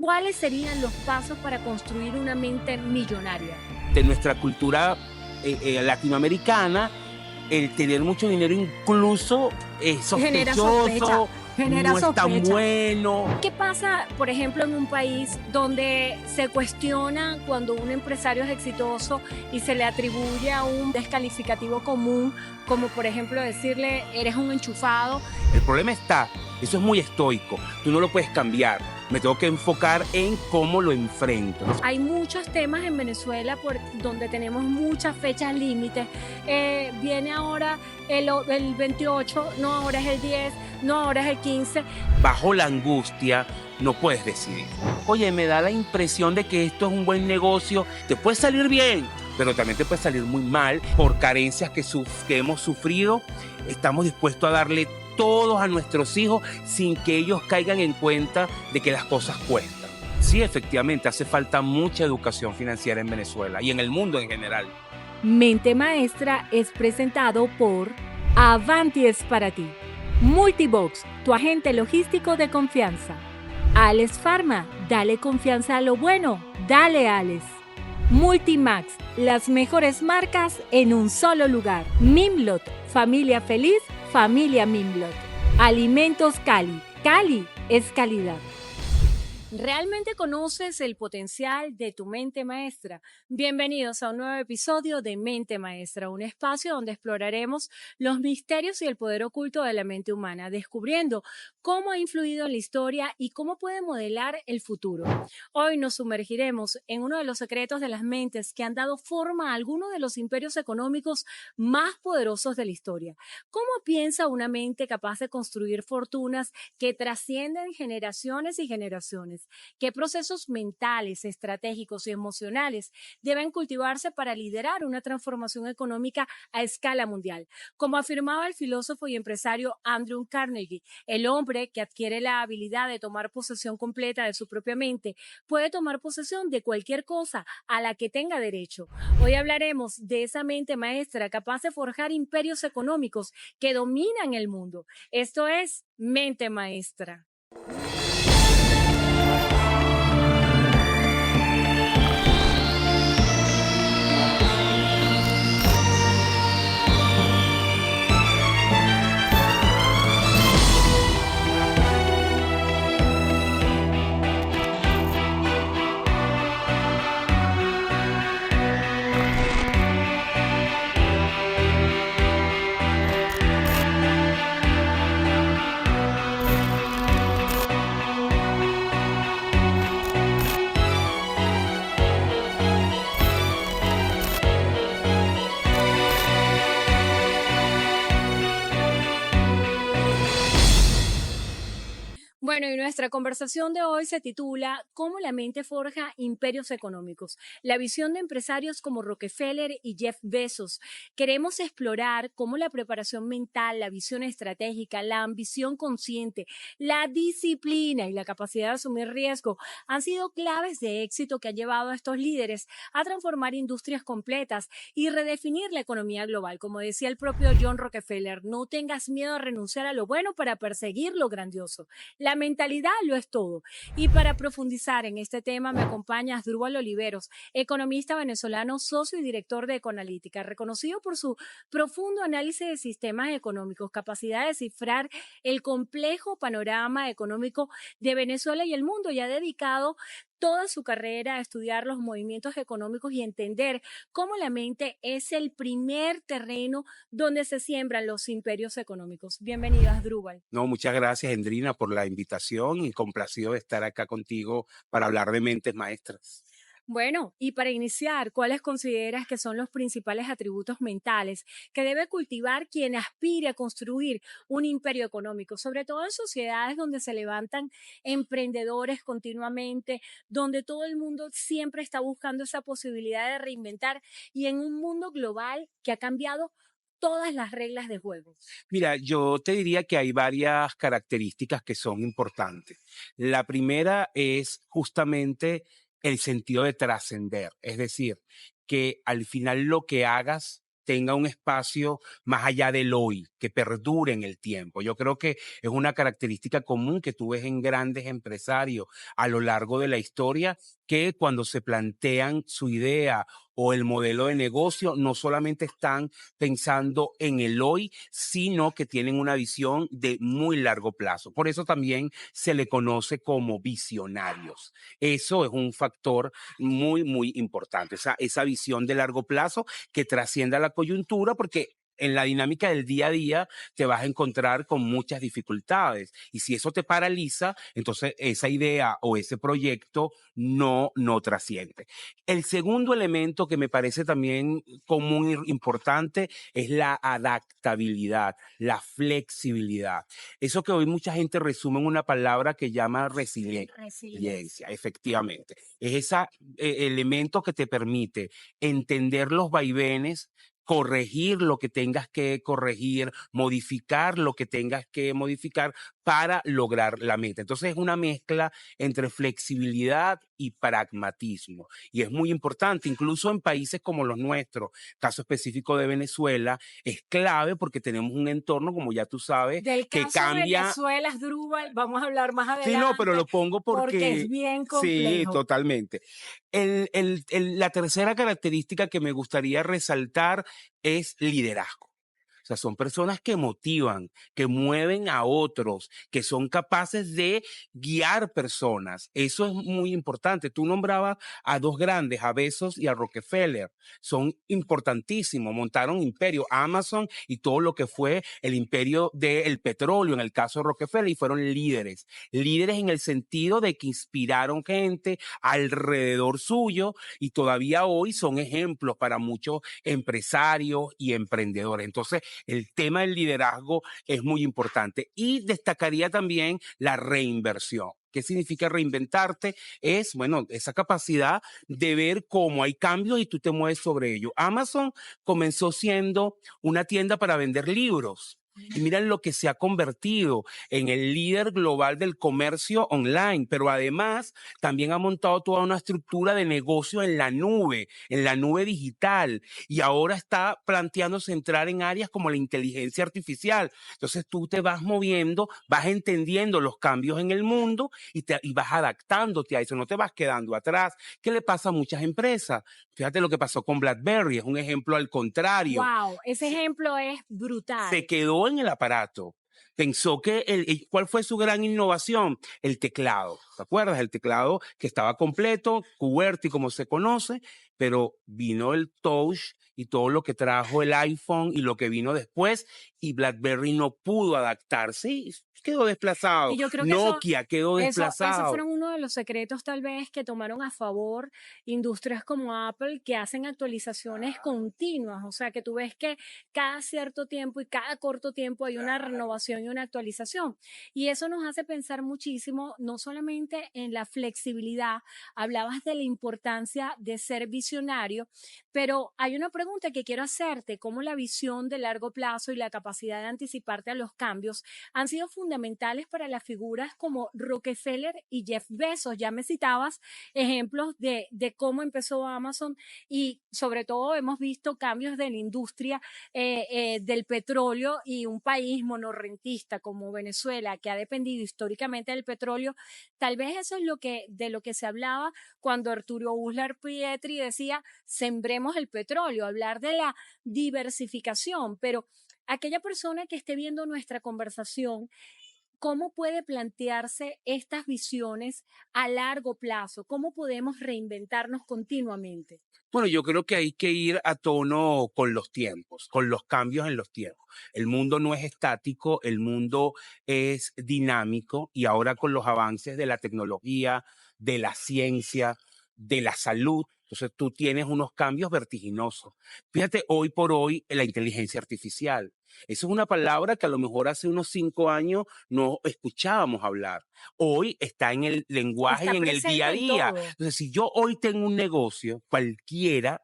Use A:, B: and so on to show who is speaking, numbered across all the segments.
A: ¿Cuáles serían los pasos para construir una mente millonaria?
B: De nuestra cultura latinoamericana, el tener mucho dinero incluso es
A: Genera sospecha,
B: sospechoso,
A: genera
B: no es tan
A: sospecha.
B: bueno.
A: ¿Qué pasa, por ejemplo, en un país donde se cuestiona cuando un empresario es exitoso y se le atribuye a un descalificativo común, como por ejemplo decirle, eres un enchufado?
B: El problema está, eso es muy estoico, tú no lo puedes cambiar. Me tengo que enfocar en cómo lo enfrento.
A: Hay muchos temas en Venezuela por donde tenemos muchas fechas límites. Viene ahora el 28, no ahora es el 10, no ahora es el 15.
B: Bajo la angustia no puedes decidir. Oye, me da la impresión de que esto es un buen negocio, te puede salir bien, pero también te puede salir muy mal por carencias que hemos sufrido. Estamos dispuestos a darle todos a nuestros hijos sin que ellos caigan en cuenta de que las cosas cuestan. Sí, efectivamente, hace falta mucha educación financiera en Venezuela y en el mundo en general.
A: Mente Maestra es presentado por Avanti es para ti. Multibox, tu agente logístico de confianza. Alex Pharma, dale confianza a lo bueno, dale Alex. Multimax, las mejores marcas en un solo lugar. Mimlot, familia feliz, familia Mimlot. Alimentos Cali, Cali es calidad. ¿Realmente conoces el potencial de tu mente maestra? Bienvenidos a un nuevo episodio de Mente Maestra, un espacio donde exploraremos los misterios y el poder oculto de la mente humana, descubriendo cómo ha influido en la historia y cómo puede modelar el futuro. Hoy nos sumergiremos en uno de los secretos de las mentes que han dado forma a algunos de los imperios económicos más poderosos de la historia. ¿Cómo piensa una mente capaz de construir fortunas que trascienden generaciones y generaciones? ¿Qué procesos mentales, estratégicos y emocionales deben cultivarse para liderar una transformación económica a escala mundial? Como afirmaba el filósofo y empresario Andrew Carnegie, el hombre que adquiere la habilidad de tomar posesión completa de su propia mente puede tomar posesión de cualquier cosa a la que tenga derecho. Hoy hablaremos de esa mente maestra capaz de forjar imperios económicos que dominan el mundo. Esto es Mente Maestra. Bueno, y nuestra conversación de hoy se titula ¿Cómo la mente forja imperios económicos? La visión de empresarios como Rockefeller y Jeff Bezos. Queremos explorar cómo la preparación mental, la visión estratégica, la ambición consciente, la disciplina y la capacidad de asumir riesgo han sido claves de éxito que han llevado a estos líderes a transformar industrias completas y redefinir la economía global. Como decía el propio John Rockefeller, no tengas miedo a renunciar a lo bueno para perseguir lo grandioso. La mentalidad lo es todo. Y para profundizar en este tema me acompaña Asdrúbal Oliveros, economista venezolano, socio y director de Ecoanalítica, reconocido por su profundo análisis de sistemas económicos, capacidad de descifrar el complejo panorama económico de Venezuela y el mundo, y ha dedicado toda su carrera a estudiar los movimientos económicos y entender cómo la mente es el primer terreno donde se siembran los imperios económicos. Bienvenida, Asdrúbal.
B: No, muchas gracias, Endrina, por la invitación y complacido de estar acá contigo para hablar de mentes maestras.
A: Bueno, y para iniciar, ¿cuáles consideras que son los principales atributos mentales que debe cultivar quien aspire a construir un imperio económico, sobre todo en sociedades donde se levantan emprendedores continuamente, donde todo el mundo siempre está buscando esa posibilidad de reinventar y en un mundo global que ha cambiado todas las reglas de juego?
B: Mira, yo te diría que hay varias características que son importantes. La primera es justamente el sentido de trascender, es decir, que al final lo que hagas tenga un espacio más allá del hoy, que perdure en el tiempo. Yo creo que es una característica común que tú ves en grandes empresarios a lo largo de la historia, que cuando se plantean su idea o el modelo de negocio, no solamente están pensando en el hoy, sino que tienen una visión de muy largo plazo. Por eso también se le conoce como visionarios. Eso es un factor muy, muy importante, esa visión de largo plazo que trascienda la coyuntura, porque en la dinámica del día a día te vas a encontrar con muchas dificultades. Y si eso te paraliza, entonces esa idea o ese proyecto no trasciende. El segundo elemento que me parece también común e importante es la adaptabilidad, la flexibilidad. Eso que hoy mucha gente resume en una palabra que llama resiliencia, efectivamente. Es ese elemento que te permite entender los vaivenes, corregir lo que tengas que corregir, modificar lo que tengas que modificar para lograr la meta. Entonces es una mezcla entre flexibilidad y pragmatismo. Y es muy importante, incluso en países como los nuestros, caso específico de Venezuela, es clave porque tenemos un entorno, como ya tú sabes,
A: Del
B: que
A: caso de
B: cambia.
A: Venezuela, Asdrúbal, vamos a hablar más
B: Sí, no, pero
A: adelante
B: lo pongo
A: porque es
B: porque
A: bien
B: sí,
A: complejo.
B: totalmente. La tercera característica que me gustaría resaltar es liderazgo. O sea, son personas que motivan, que mueven a otros, que son capaces de guiar personas. Eso es muy importante. Tú nombrabas a dos grandes, a Bezos y a Rockefeller. Son importantísimos. Montaron imperio, Amazon y todo lo que fue el imperio del petróleo, en el caso de Rockefeller, y fueron líderes. Líderes en el sentido de que inspiraron gente alrededor suyo y todavía hoy son ejemplos para muchos empresarios y emprendedores. Entonces, el tema del liderazgo es muy importante y destacaría también la reinversión. ¿Qué significa reinventarte? Es, bueno, esa capacidad de ver cómo hay cambios y tú te mueves sobre ello. Amazon comenzó siendo una tienda para vender libros. Y miren lo que se ha convertido en el líder global del comercio online, pero además también ha montado toda una estructura de negocio en la nube digital, y ahora está planteándose entrar en áreas como la inteligencia artificial. Entonces tú te vas moviendo, vas entendiendo los cambios en el mundo y vas adaptándote a eso, no te vas quedando atrás. ¿Qué le pasa a muchas empresas? Fíjate lo que pasó con BlackBerry, es un ejemplo al contrario.
A: Wow, ese ejemplo es brutal.
B: Se quedó en el aparato. Pensó que ¿cuál fue su gran innovación? El teclado. ¿Te acuerdas? El teclado que estaba completo, QWERTY como se conoce, pero vino el touch y todo lo que trajo el iPhone y lo que vino después, y BlackBerry no pudo adaptarse y quedó desplazado.
A: Y yo creo que
B: Nokia quedó
A: esos
B: desplazado.
A: fueron uno de los secretos tal vez que tomaron a favor industrias como Apple, que hacen actualizaciones continuas. O sea, que tú ves que cada cierto tiempo y cada corto tiempo hay una renovación y una actualización. Y eso nos hace pensar muchísimo, no solamente en la flexibilidad, hablabas de la importancia de ser visionario, pero hay una pregunta que quiero hacerte: ¿cómo la visión de largo plazo y la capacidad de anticiparte a los cambios han sido fundamentales para las figuras como Rockefeller y Jeff Bezos? Ya me citabas ejemplos de cómo empezó Amazon, y sobre todo hemos visto cambios de la industria del petróleo, y un país monorrentista como Venezuela, que ha dependido históricamente del petróleo. Tal vez eso es de lo que se hablaba cuando Arturo Uslar Pietri decía: sembremos el petróleo, hablar de la diversificación. Pero aquella persona que esté viendo nuestra conversación, ¿cómo puede plantearse estas visiones a largo plazo? ¿Cómo podemos reinventarnos continuamente?
B: Bueno, yo creo que hay que ir a tono con los tiempos, con los cambios en los tiempos. El mundo no es estático, el mundo es dinámico, y ahora con los avances de la tecnología, de la ciencia, de la salud, entonces tú tienes unos cambios vertiginosos. Fíjate, hoy por hoy, la inteligencia artificial. Eso es una palabra que a lo mejor hace unos 5 años no escuchábamos hablar. Hoy está en el lenguaje
A: Está
B: y en el día a
A: presente en
B: día.
A: todo.
B: Entonces, si yo hoy tengo un negocio, cualquiera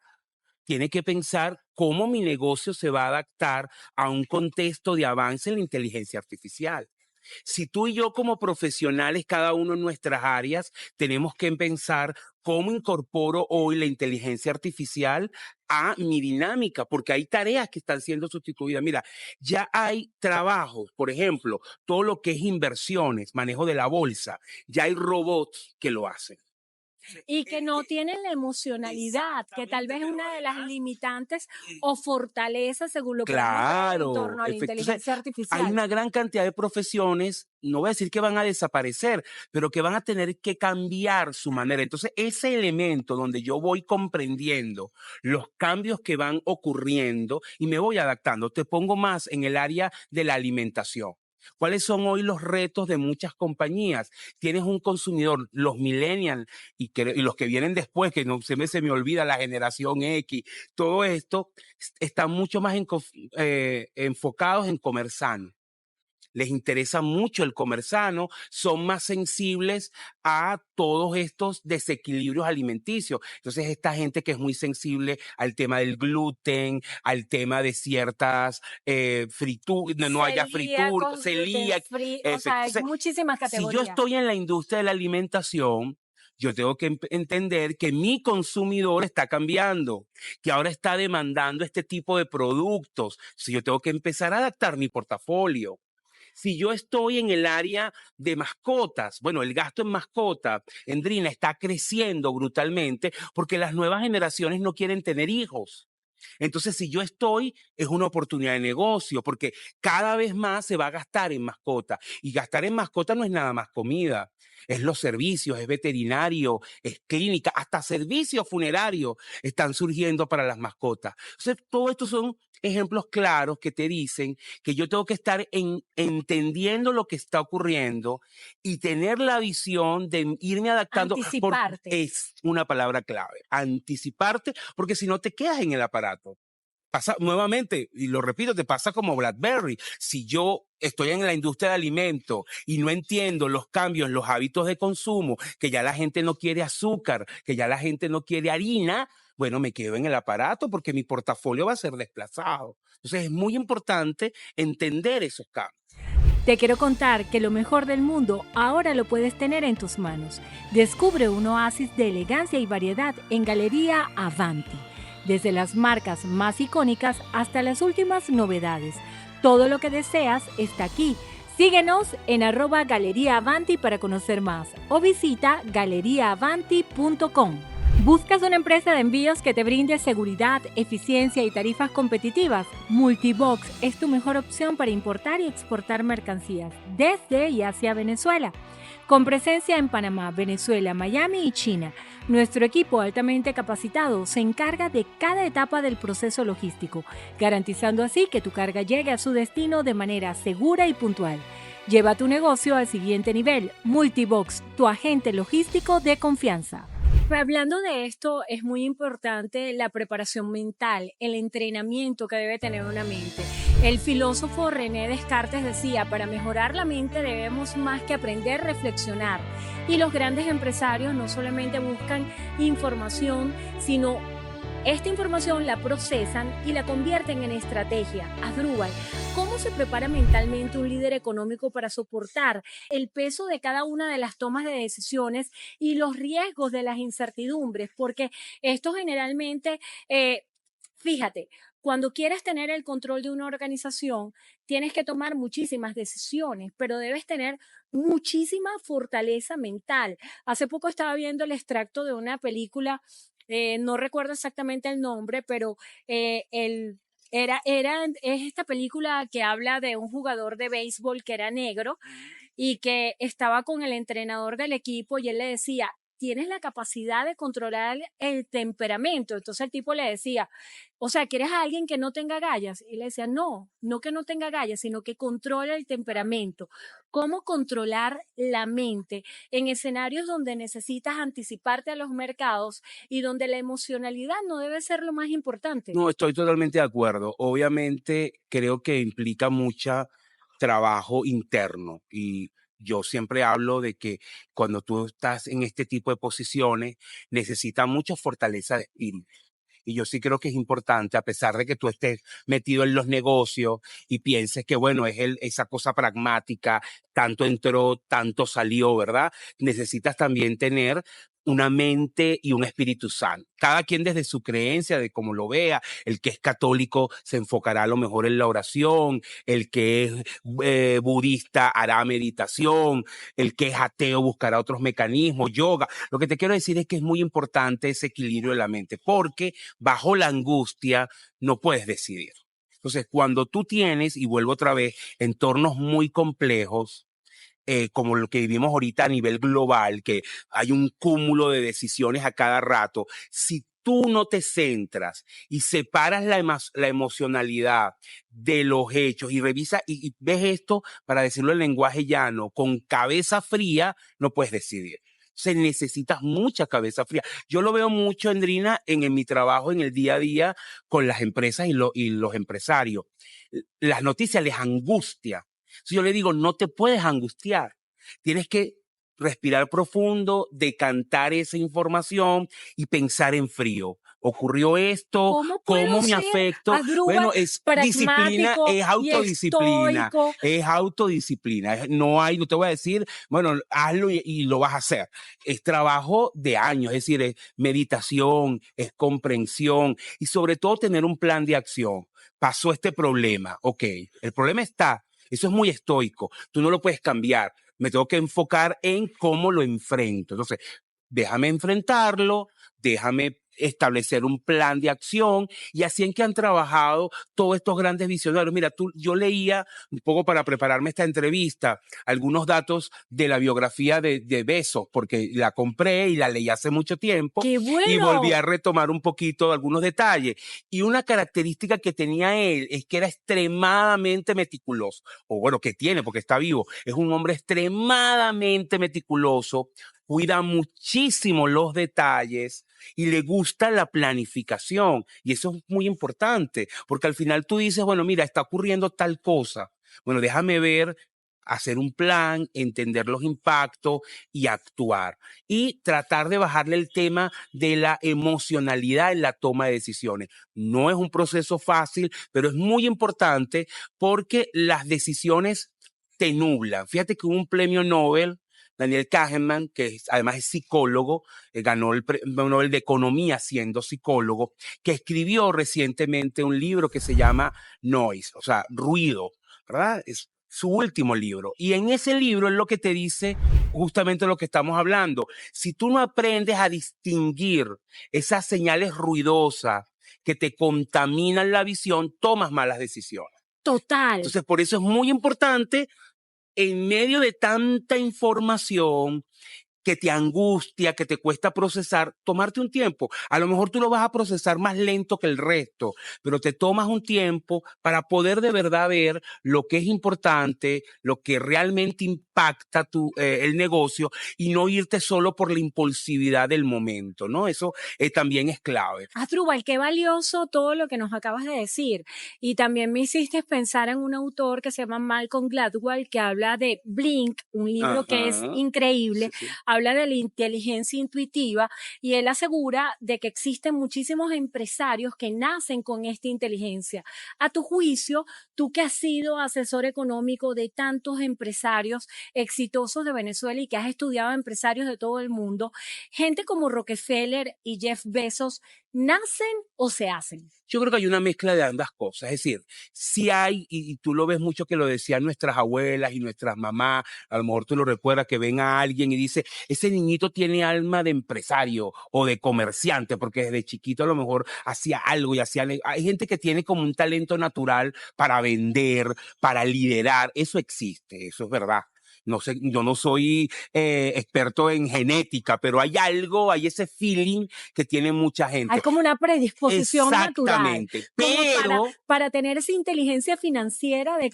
B: tiene que pensar cómo mi negocio se va a adaptar a un contexto de avance en la inteligencia artificial. Si tú y yo como profesionales, cada uno en nuestras áreas, tenemos que pensar cómo incorporo hoy la inteligencia artificial a mi dinámica, porque hay tareas que están siendo sustituidas. Mira, ya hay trabajos, por ejemplo, todo lo que es inversiones, manejo de la bolsa, ya hay robots que lo hacen.
A: Y que no tienen la emocionalidad, que tal vez es una de las limitantes o fortalezas, según lo queramos ver, en
B: Claro,
A: torno a la
B: entonces
A: inteligencia
B: hay
A: artificial.
B: una gran cantidad de profesiones, no voy a decir que van a desaparecer, pero que van a tener que cambiar su manera. Entonces, ese elemento donde yo voy comprendiendo los cambios que van ocurriendo y me voy adaptando, te pongo más en el área de la alimentación. ¿Cuáles son hoy los retos de muchas compañías? Tienes un consumidor, los millennials y los que vienen después, que no se me olvida la generación X, todo esto están mucho más enfocados en comer sano. Les interesa mucho el comer sano, son más sensibles a todos estos desequilibrios alimenticios. Entonces, esta gente que es muy sensible al tema del gluten, al tema de ciertas frituras, no haya fritura,
A: Celíacos, gluten
B: celíaca.
A: free, o sea, hay
B: Entonces,
A: muchísimas
B: si yo
A: categorías.
B: estoy en la industria de la alimentación, yo tengo que entender que mi consumidor está cambiando, que ahora está demandando este tipo de productos. Si yo tengo que empezar a adaptar mi portafolio. Si yo estoy en el área de mascotas, bueno, el gasto en mascota, Endrina, está creciendo brutalmente porque las nuevas generaciones no quieren tener hijos. Entonces, si yo estoy, es una oportunidad de negocio, porque cada vez más se va a gastar en mascota. Y gastar en mascota no es nada más comida, es los servicios, es veterinario, es clínica, hasta servicios funerarios están surgiendo para las mascotas. Entonces, todo esto son ejemplos claros que te dicen que yo tengo que estar entendiendo lo que está ocurriendo y tener la visión de irme adaptando.
A: Anticiparte.
B: Es una palabra clave, anticiparte, porque si no te quedas en el aparato. Pasa nuevamente, y lo repito, te pasa como BlackBerry. Si yo estoy en la industria de alimentos y no entiendo los cambios en los hábitos de consumo, que ya la gente no quiere azúcar, que ya la gente no quiere harina, bueno, me quedo en el aparato porque mi portafolio va a ser desplazado. Entonces es muy importante entender esos cambios.
A: Te quiero contar que lo mejor del mundo ahora lo puedes tener en tus manos. Descubre un oasis de elegancia y variedad en Galería Avanti. Desde las marcas más icónicas hasta las últimas novedades. Todo lo que deseas está aquí. Síguenos en @Galería Avanti para conocer más o visita galeriaavanti.com. ¿Buscas una empresa de envíos que te brinde seguridad, eficiencia y tarifas competitivas? Multibox es tu mejor opción para importar y exportar mercancías desde y hacia Venezuela. Con presencia en Panamá, Venezuela, Miami y China, nuestro equipo altamente capacitado se encarga de cada etapa del proceso logístico, garantizando así que tu carga llegue a su destino de manera segura y puntual. Lleva tu negocio al siguiente nivel. Multibox, tu agente logístico de confianza. Hablando de esto, es muy importante la preparación mental, el entrenamiento que debe tener una mente. El filósofo René Descartes decía, para mejorar la mente debemos más que aprender, reflexionar. Y los grandes empresarios no solamente buscan información, sino esta información la procesan y la convierten en estrategia. Asdrúbal, ¿cómo se prepara mentalmente un líder económico para soportar el peso de cada una de las tomas de decisiones y los riesgos de las incertidumbres? Porque esto generalmente, fíjate, cuando quieres tener el control de una organización, tienes que tomar muchísimas decisiones, pero debes tener muchísima fortaleza mental. Hace poco estaba viendo el extracto de una película, no recuerdo exactamente el nombre, pero es esta película que habla de un jugador de béisbol que era negro y que estaba con el entrenador del equipo y él le decía, tienes la capacidad de controlar el temperamento. Entonces el tipo le decía, o sea, ¿quieres a alguien que no tenga agallas? Y le decía, no, no que no tenga agallas, sino que controle el temperamento. ¿Cómo controlar la mente en escenarios donde necesitas anticiparte a los mercados y donde la emocionalidad no debe ser lo más importante?
B: No, estoy totalmente de acuerdo. Obviamente creo que implica mucho trabajo interno y yo siempre hablo de que cuando tú estás en este tipo de posiciones necesitas mucha fortaleza de espíritu. Y yo sí creo que es importante, a pesar de que tú estés metido en los negocios y pienses que, bueno, es esa cosa pragmática, tanto entró, tanto salió, ¿verdad? Necesitas también tener una mente y un espíritu sano. Cada quien desde su creencia, de cómo lo vea. El que es católico se enfocará a lo mejor en la oración, el que es budista hará meditación, el que es ateo buscará otros mecanismos, yoga. Lo que te quiero decir es que es muy importante ese equilibrio de la mente, porque bajo la angustia no puedes decidir. Entonces, cuando tú tienes, y vuelvo otra vez, entornos muy complejos, como lo que vivimos ahorita a nivel global, que hay un cúmulo de decisiones a cada rato, si tú no te centras y separas la emocionalidad de los hechos y revisas y ves esto, para decirlo en lenguaje llano, con cabeza fría, no puedes decidir. Se necesitas mucha cabeza fría. Yo lo veo mucho, Andrina, en mi trabajo, en el día a día, con las empresas y los empresarios. Las noticias les angustia. Si yo le digo, no te puedes angustiar, tienes que respirar profundo, decantar esa información y pensar en frío. Ocurrió esto, ¿cómo me afecta? Bueno, es disciplina, es autodisciplina, es autodisciplina. No te voy a decir, bueno, hazlo y lo vas a hacer. Es trabajo de años, es decir, es meditación, es comprensión y sobre todo tener un plan de acción. Pasó este problema, ok, el problema está. Eso es muy estoico. Tú no lo puedes cambiar. Me tengo que enfocar en cómo lo enfrento. Entonces, déjame enfrentarlo, déjame establecer un plan de acción y así en que han trabajado todos estos grandes visionarios. Mira, yo leía un poco para prepararme esta entrevista algunos datos de la biografía de Bezos, porque la compré y la leí hace mucho tiempo.
A: ¡Qué bueno!
B: Y volví a retomar un poquito algunos detalles. Y una característica que tenía él es que era extremadamente meticuloso, o bueno, que tiene porque está vivo. Es un hombre extremadamente meticuloso, cuida muchísimo los detalles y le gusta la planificación. Y eso es muy importante, porque al final tú dices, bueno, mira, está ocurriendo tal cosa. Bueno, déjame ver, hacer un plan, entender los impactos y actuar. Y tratar de bajarle el tema de la emocionalidad en la toma de decisiones. No es un proceso fácil, pero es muy importante porque las decisiones te nublan. Fíjate que hubo un premio Nobel, Daniel Kahneman, que además es psicólogo, ganó el premio Nobel de Economía siendo psicólogo, que escribió recientemente un libro que se llama Noise, o sea, ruido, ¿verdad? Es su último libro. Y en ese libro es lo que te dice justamente lo que estamos hablando. Si tú no aprendes a distinguir esas señales ruidosas que te contaminan la visión, tomas malas decisiones.
A: Total.
B: Entonces, por eso es muy importante, en medio de tanta información que te angustia, que te cuesta procesar, tomarte un tiempo. A lo mejor tú lo vas a procesar más lento que el resto, pero te tomas un tiempo para poder de verdad ver lo que es importante, lo que realmente impacta el negocio y no irte solo por la impulsividad del momento, ¿no? Eso también es clave.
A: Asdrúbal, qué valioso todo lo que nos acabas de decir. Y también me hiciste pensar en un autor que se llama Malcolm Gladwell, que habla de Blink, un libro que es increíble. Sí, sí. Habla de la inteligencia intuitiva y él asegura de que existen muchísimos empresarios que nacen con esta inteligencia. A tu juicio, tú que has sido asesor económico de tantos empresarios exitosos de Venezuela y que has estudiado a empresarios de todo el mundo, gente como Rockefeller y Jeff Bezos, ¿nacen o se hacen?
B: Yo creo que hay una mezcla de ambas cosas. Es decir, sí hay, y tú lo ves mucho que lo decían nuestras abuelas y nuestras mamás, a lo mejor tú lo recuerdas, que ven a alguien y dice, ese niñito tiene alma de empresario o de comerciante, porque desde chiquito a lo mejor hacía algo y hacía... Hay gente que tiene como un talento natural para vender, para liderar. Eso existe, eso es verdad. No sé, yo no soy experto en genética, pero hay algo, hay ese feeling que tiene mucha gente.
A: Hay como una predisposición natural.
B: Pero
A: para tener esa inteligencia financiera, de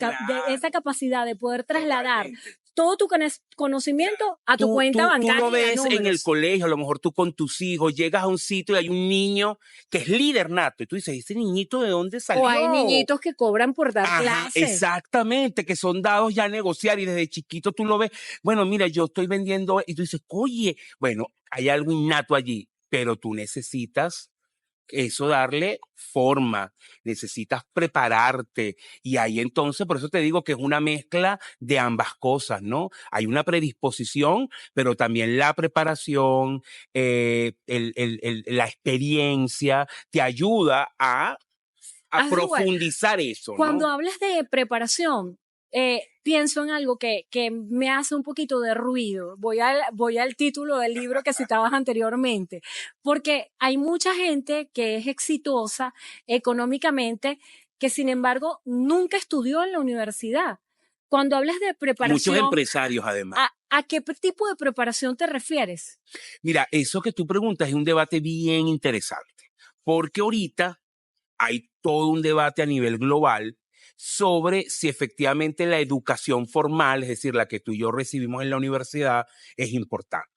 A: esa capacidad de poder trasladar todo tu conocimiento a tu cuenta bancaria.
B: Tú lo ves en el colegio, a lo mejor tú con tus hijos llegas a un sitio y hay un niño que es líder nato y tú dices, ¿ese niñito de dónde salió?
A: O hay niñitos que cobran por dar clases.
B: Exactamente, que son dados ya a negociar y desde chiquito tú lo ves. Bueno, mira, yo estoy vendiendo y tú dices, oye, bueno, hay algo innato allí, pero tú necesitas eso darle forma, necesitas prepararte y ahí entonces, por eso te digo que es una mezcla de ambas cosas, ¿no? Hay una predisposición, pero también la preparación, la experiencia te ayuda a
A: Igual,
B: profundizar eso,
A: cuando
B: ¿no?
A: hablas de preparación, pienso en algo que me hace un poquito de ruido. Voy al título del libro que citabas anteriormente, porque hay mucha gente que es exitosa económicamente, que sin embargo nunca estudió en la universidad. Cuando hablas de
B: Muchos
A: preparación,
B: empresarios además.
A: ¿a qué tipo de preparación te refieres?
B: Mira, eso que tú preguntas es un debate bien interesante, porque ahorita hay todo un debate a nivel global sobre si efectivamente la educación formal, es decir, la que tú y yo recibimos en la universidad, es importante.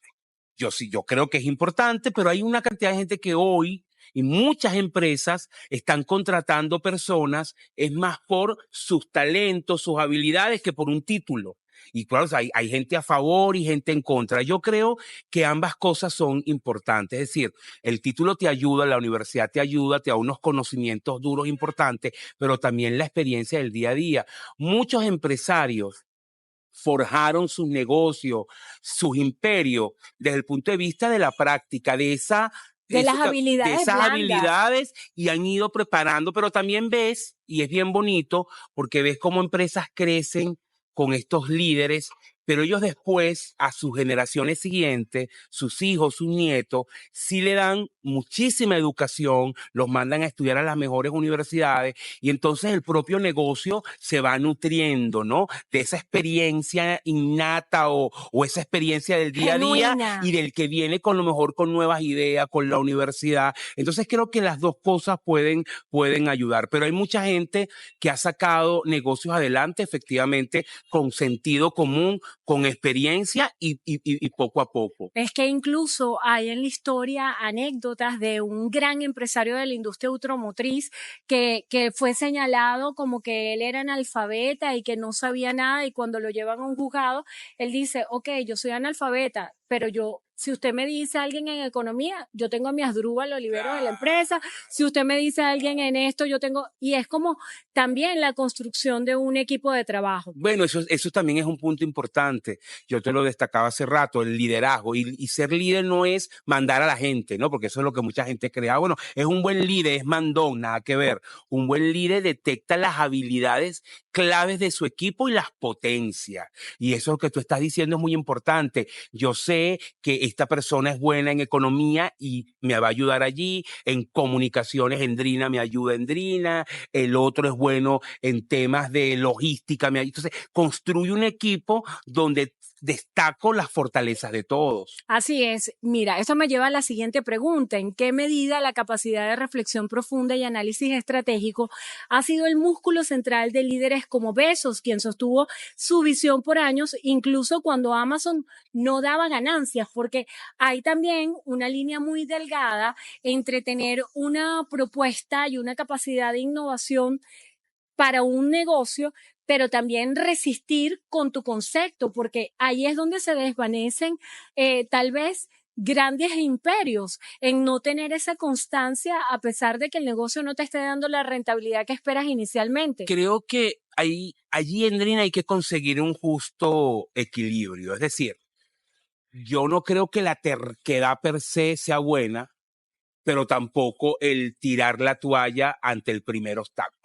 B: Yo sí, yo creo que es importante, pero hay una cantidad de gente que hoy y muchas empresas están contratando personas, es más por sus talentos, sus habilidades que por un título. Y claro, o sea, hay gente a favor y gente en contra. Yo creo que ambas cosas son importantes. Es decir, el título te ayuda, la universidad te ayuda, te da unos conocimientos duros importantes, pero también la experiencia del día a día. Muchos empresarios forjaron sus negocios, sus imperios, desde el punto de vista de la práctica, de
A: De las
B: de
A: habilidades
B: esas
A: blandas.
B: habilidades y han ido preparando, pero también ves, y es bien bonito, porque ves cómo empresas crecen con estos líderes, pero ellos después, a sus generaciones siguientes, sus hijos, sus nietos, sí le dan muchísima educación, los mandan a estudiar a las mejores universidades y entonces el propio negocio se va nutriendo, ¿no? De esa experiencia innata o esa experiencia del día a día
A: Genuina.
B: y del que viene con lo mejor con nuevas ideas, con la universidad. Entonces creo que las dos cosas pueden ayudar, pero hay mucha gente que ha sacado negocios adelante efectivamente con sentido común, con experiencia y poco a poco.
A: Es que incluso hay en la historia anécdotas de un gran empresario de la industria automotriz que fue señalado como que él era analfabeta y que no sabía nada y cuando lo llevan a un juzgado, él dice, ok, yo soy analfabeta, pero yo, si usted me dice a alguien en economía, yo tengo a mi Asdrúbal, lo libero de la empresa, si usted me dice a alguien en esto, yo tengo, y es como también la construcción de un equipo de trabajo.
B: Bueno, eso también es un punto importante. Yo te lo destacaba hace rato, el liderazgo. Y ser líder no es mandar a la gente, ¿no? Porque eso es lo que mucha gente cree. Ah, bueno, es un buen líder, es mandón, nada que ver. Un buen líder detecta las habilidades claves de su equipo y las potencia. Y eso que tú estás diciendo es muy importante. Yo sé que esta persona es buena en economía y me va a ayudar allí. En comunicaciones, Endrina me ayuda Endrina. El otro es bueno en temas de logística. Entonces, construye un equipo donde destaco las fortalezas de todos.
A: Así es. Mira, eso me lleva a la siguiente pregunta. ¿En qué medida la capacidad de reflexión profunda y análisis estratégico ha sido el músculo central de líderes como Bezos, quien sostuvo su visión por años, incluso cuando Amazon no daba ganancias? Porque hay también una línea muy delgada entre tener una propuesta y una capacidad de innovación para un negocio, pero también resistir con tu concepto, porque ahí es donde se desvanecen tal vez grandes imperios, en no tener esa constancia a pesar de que el negocio no te esté dando la rentabilidad que esperas inicialmente.
B: Creo que allí, Endrina, hay que conseguir un justo equilibrio. Es decir, yo no creo que la terquedad per se sea buena, pero tampoco el tirar la toalla ante el primer obstáculo.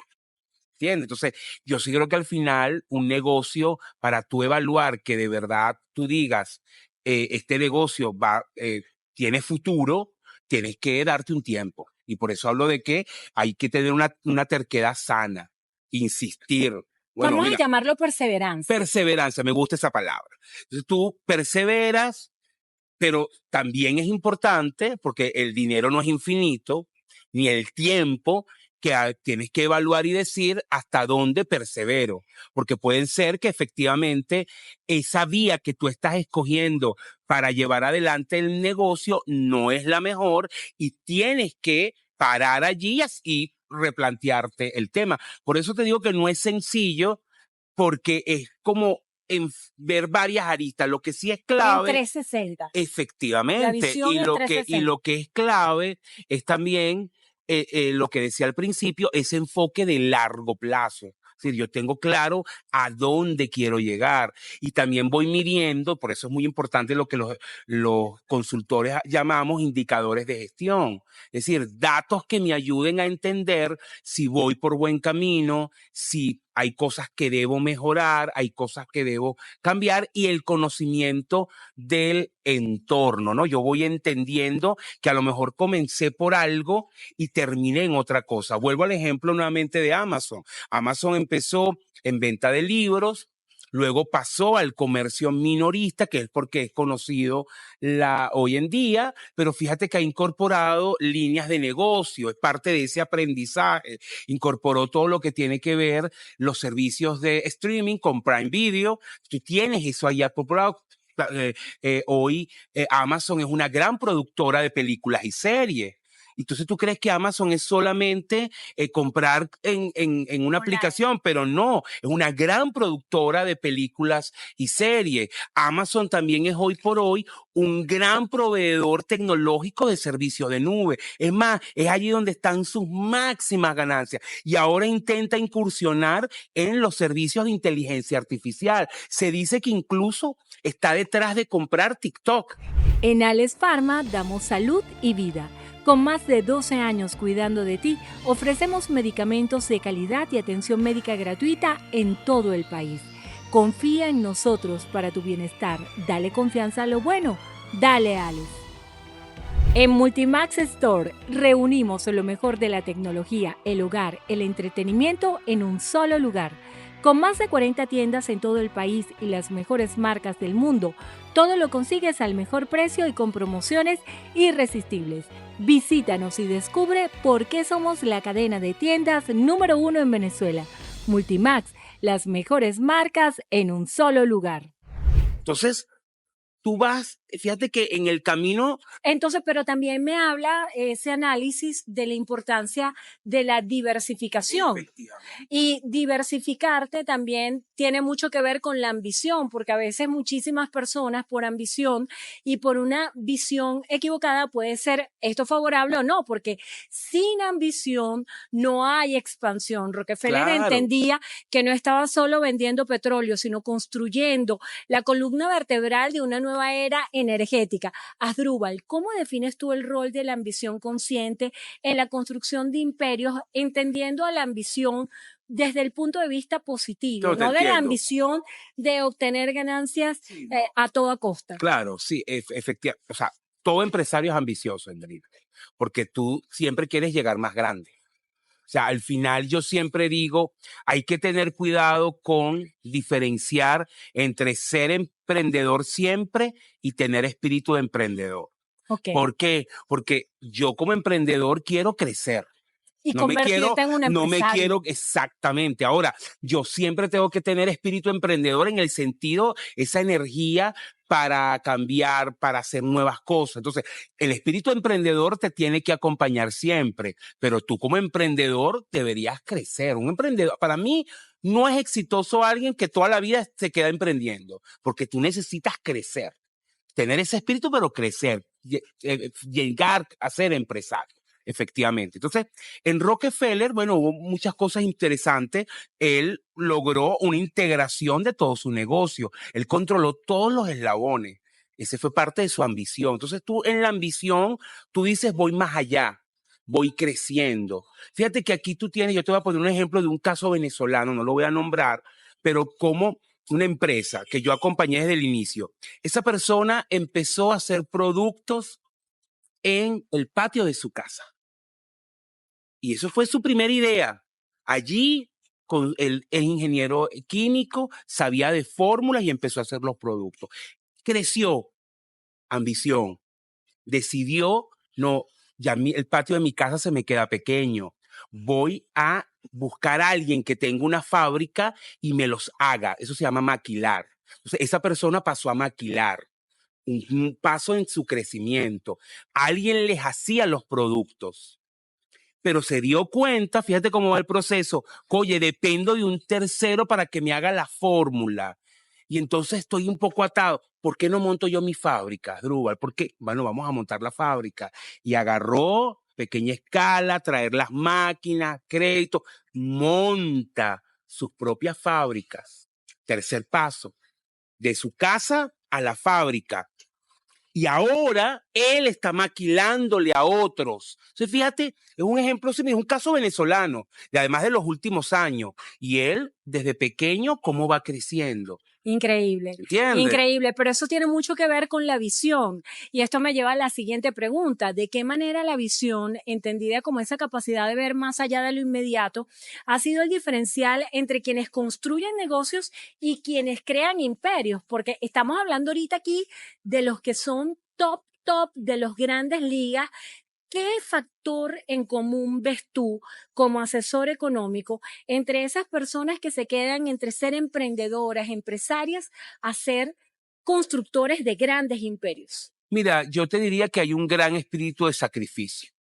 B: ¿Entiendes? Entonces, yo sí creo que al final un negocio, para tú evaluar que de verdad tú digas, este negocio tiene futuro, tienes que darte un tiempo. Y por eso hablo de que hay que tener una terquedad sana, insistir. Bueno,
A: Vamos a
B: mira,
A: llamarlo perseverancia.
B: perseverancia, me gusta esa palabra. Entonces tú perseveras, pero también es importante, porque el dinero no es infinito, ni el tiempo, que tienes que evaluar y decir hasta dónde persevero, porque pueden ser que efectivamente esa vía que tú estás escogiendo para llevar adelante el negocio no es la mejor y tienes que parar allí y replantearte el tema. Por eso te digo que no es sencillo, porque es como ver varias aristas. Lo que sí es
A: En
B: clave,
A: 360. La
B: efectivamente,
A: visión es
B: y
A: 360.
B: lo que es clave es también lo que decía al principio, ese enfoque de largo plazo. Es decir, yo tengo claro a dónde quiero llegar y también voy midiendo, por eso es muy importante lo que los consultores llamamos indicadores de gestión. Es decir, datos que me ayuden a entender si voy por buen camino, si hay cosas que debo mejorar, hay cosas que debo cambiar y el conocimiento del entorno, ¿no? Yo voy entendiendo que a lo mejor comencé por algo y terminé en otra cosa. Vuelvo al ejemplo nuevamente de Amazon. Amazon empezó en venta de libros, luego pasó al comercio minorista, que es porque es conocido hoy en día, pero fíjate que ha incorporado líneas de negocio, es parte de ese aprendizaje, incorporó todo lo que tiene que ver los servicios de streaming con Prime Video, tú tienes eso ahí incorporado. Hoy Amazon es una gran productora de películas y series. Entonces tú crees que Amazon es solamente comprar en una aplicación, pero no, es una gran productora de películas y series. Amazon también es hoy por hoy un gran proveedor tecnológico de servicios de nube. Es más, es allí donde están sus máximas ganancias. Y ahora intenta incursionar en los servicios de inteligencia artificial. Se dice que incluso está detrás de comprar TikTok.
A: En Ales Pharma damos salud y vida. Con más de 12 años cuidando de ti, ofrecemos medicamentos de calidad y atención médica gratuita en todo el país. Confía en nosotros para tu bienestar. Dale confianza a lo bueno. Dale Ales. En Multimax Store reunimos lo mejor de la tecnología, el hogar, el entretenimiento en un solo lugar. Con más de 40 tiendas en todo el país y las mejores marcas del mundo, todo lo consigues al mejor precio y con promociones irresistibles. Visítanos y descubre por qué somos la cadena de tiendas número 1 en Venezuela. Multimax, las mejores marcas en un solo lugar.
B: Entonces, tú vas, fíjate que en el camino...
A: Entonces, pero también me habla ese análisis de la importancia de la diversificación. Y diversificarte también tiene mucho que ver con la ambición, porque a veces muchísimas personas por ambición y por una visión equivocada puede ser esto favorable o no, porque sin ambición no hay expansión. Rockefeller entendía que no estaba solo vendiendo petróleo, sino construyendo la columna vertebral de una nueva era energética. Asdrúbal, ¿cómo defines tú el rol de la ambición consciente en la construcción de imperios, entendiendo a la ambición desde el punto de vista positivo, no de la ambición de obtener ganancias a toda costa?
B: Claro, sí, efectivamente. O sea, todo empresario es ambicioso, Andrina, porque tú siempre quieres llegar más grande. O sea, al final yo siempre digo, hay que tener cuidado con diferenciar entre ser emprendedor siempre y tener espíritu de emprendedor.
A: Okay.
B: ¿Por qué? Porque yo como emprendedor quiero crecer.
A: Y convertirte en un empresario.
B: No me quiero, exactamente. Ahora, yo siempre tengo que tener espíritu emprendedor en el sentido, esa energía para cambiar, para hacer nuevas cosas. Entonces, el espíritu emprendedor te tiene que acompañar siempre, pero tú como emprendedor deberías crecer. Un emprendedor, para mí, no es exitoso alguien que toda la vida se queda emprendiendo, porque tú necesitas crecer, tener ese espíritu, pero crecer, llegar a ser empresario. Efectivamente. Entonces, en Rockefeller, bueno, hubo muchas cosas interesantes. Él logró una integración de todo su negocio. Él controló todos los eslabones. Ese fue parte de su ambición. Entonces, tú en la ambición, tú dices, voy más allá, voy creciendo. Fíjate que aquí tú tienes, yo te voy a poner un ejemplo de un caso venezolano, no lo voy a nombrar, pero como una empresa que yo acompañé desde el inicio. Esa persona empezó a hacer productos en el patio de su casa. Y eso fue su primera idea. Allí, con el ingeniero químico, sabía de fórmulas y empezó a hacer los productos. Creció, ambición. Decidió, no, ya el patio de mi casa se me queda pequeño. Voy a buscar a alguien que tenga una fábrica y me los haga. Eso se llama maquilar. Entonces, esa persona pasó a maquilar. Un paso en su crecimiento. Alguien les hacía los productos. Pero se dio cuenta, fíjate cómo va el proceso, oye, dependo de un tercero para que me haga la fórmula. Y entonces estoy un poco atado. ¿Por qué no monto yo mi fábrica, Asdrúbal? ¿Por qué? Bueno, vamos a montar la fábrica. Y agarró pequeña escala, traer las máquinas, crédito, monta sus propias fábricas. Tercer paso, de su casa a la fábrica. Y ahora él está maquilándole a otros. Entonces, fíjate, es un ejemplo, es un caso venezolano, y además de los últimos años. Y él, desde pequeño, cómo va creciendo.
A: Increíble,
B: ¿Entiendes?
A: increíble, pero eso tiene mucho que ver con la visión. Y esto me lleva a la siguiente pregunta: ¿de qué manera la visión, entendida como esa capacidad de ver más allá de lo inmediato, ha sido el diferencial entre quienes construyen negocios y quienes crean imperios? Porque estamos hablando ahorita aquí de los que son top de los grandes ligas. ¿Qué factor en común ves tú como asesor económico entre esas personas que se quedan entre ser emprendedoras, empresarias, a ser constructores de grandes imperios?
B: Mira, yo te diría que hay un gran espíritu de sacrificio.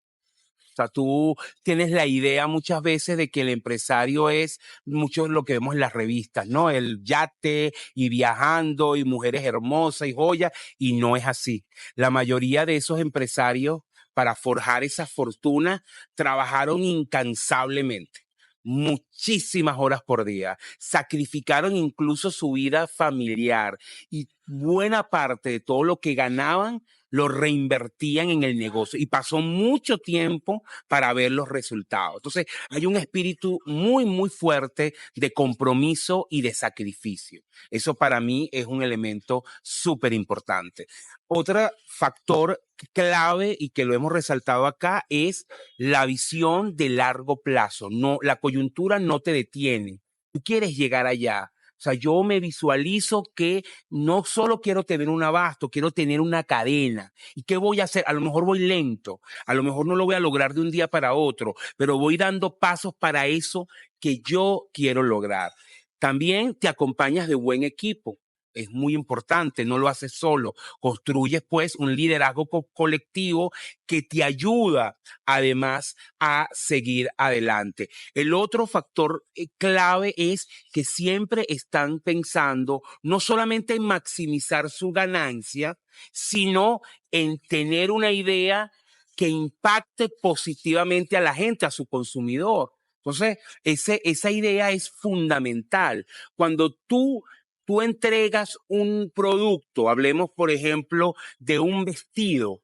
B: O sea, tú tienes la idea muchas veces de que el empresario es mucho lo que vemos en las revistas, ¿no? El yate y viajando y mujeres hermosas y joyas, y no es así. La mayoría de esos empresarios, para forjar esa fortuna, trabajaron incansablemente. Muchísimas horas por día, sacrificaron incluso su vida familiar y buena parte de todo lo que ganaban lo reinvertían en el negocio y pasó mucho tiempo para ver los resultados. Entonces, hay un espíritu muy, muy fuerte de compromiso y de sacrificio. Eso para mí es un elemento súper importante. Otro factor clave y que lo hemos resaltado acá es la visión de largo plazo. No, la coyuntura no te detiene. Tú quieres llegar allá. O sea, yo me visualizo que no solo quiero tener un abasto, quiero tener una cadena. ¿Y qué voy a hacer? A lo mejor voy lento, a lo mejor no lo voy a lograr de un día para otro, pero voy dando pasos para eso que yo quiero lograr. También te acompañas de buen equipo. Es muy importante, no lo haces solo. Construyes pues un liderazgo colectivo que te ayuda además a seguir adelante. El otro factor clave es que siempre están pensando no solamente en maximizar su ganancia, sino en tener una idea que impacte positivamente a la gente, a su consumidor. Entonces, esa idea es fundamental. Cuando tú entregas un producto, hablemos por ejemplo de un vestido,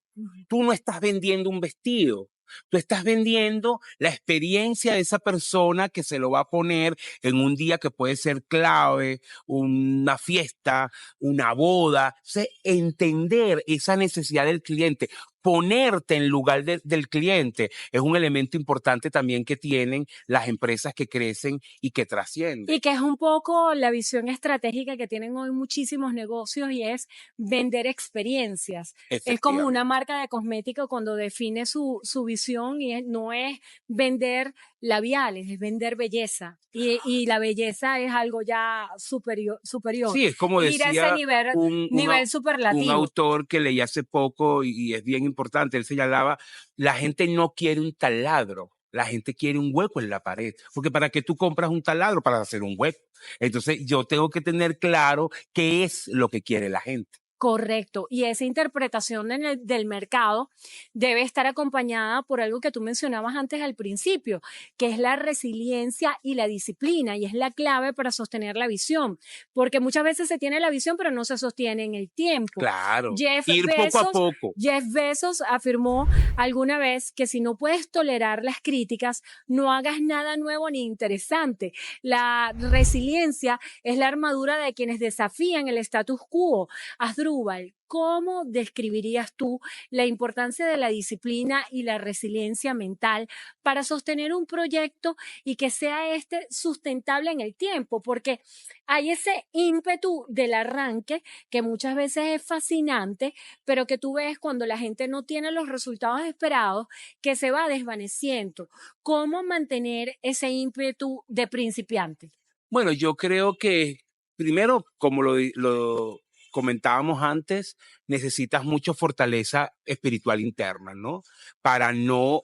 B: tú no estás vendiendo un vestido. Tú estás vendiendo la experiencia de esa persona que se lo va a poner en un día que puede ser clave, una fiesta, una boda. O sea, entender esa necesidad del cliente, ponerte en lugar del cliente, es un elemento importante también que tienen las empresas que crecen y que trascienden.
A: Y que es un poco la visión estratégica que tienen hoy muchísimos negocios, y es vender experiencias. Es como una marca de cosmética cuando define su visión, y no es vender labiales, es vender belleza. Y la belleza es algo ya superior.
B: Sí, es como
A: ir
B: decía
A: a ese nivel superlativo.
B: Un autor que leí hace poco y es bien importante, él señalaba, la gente no quiere un taladro. La gente quiere un hueco en la pared, porque para qué tú compras un taladro para hacer un hueco. Entonces yo tengo que tener claro qué es lo que quiere la gente.
A: Correcto. Y esa interpretación del mercado debe estar acompañada por algo que tú mencionabas antes al principio, que es la resiliencia y la disciplina, y es la clave para sostener la visión, porque muchas veces se tiene la visión pero no se sostiene en el tiempo.
B: Claro, poco a poco.
A: Jeff Bezos afirmó alguna vez que si no puedes tolerar las críticas, no hagas nada nuevo ni interesante. La resiliencia es la armadura de quienes desafían el status quo. Asdrúbal, ¿cómo describirías tú la importancia de la disciplina y la resiliencia mental para sostener un proyecto y que sea sustentable en el tiempo? Porque hay ese ímpetu del arranque que muchas veces es fascinante, pero que tú ves cuando la gente no tiene los resultados esperados, que se va desvaneciendo. ¿Cómo mantener ese ímpetu de principiante?
B: Bueno, yo creo que primero, como lo comentábamos antes, necesitas mucha fortaleza espiritual interna, ¿no? Para no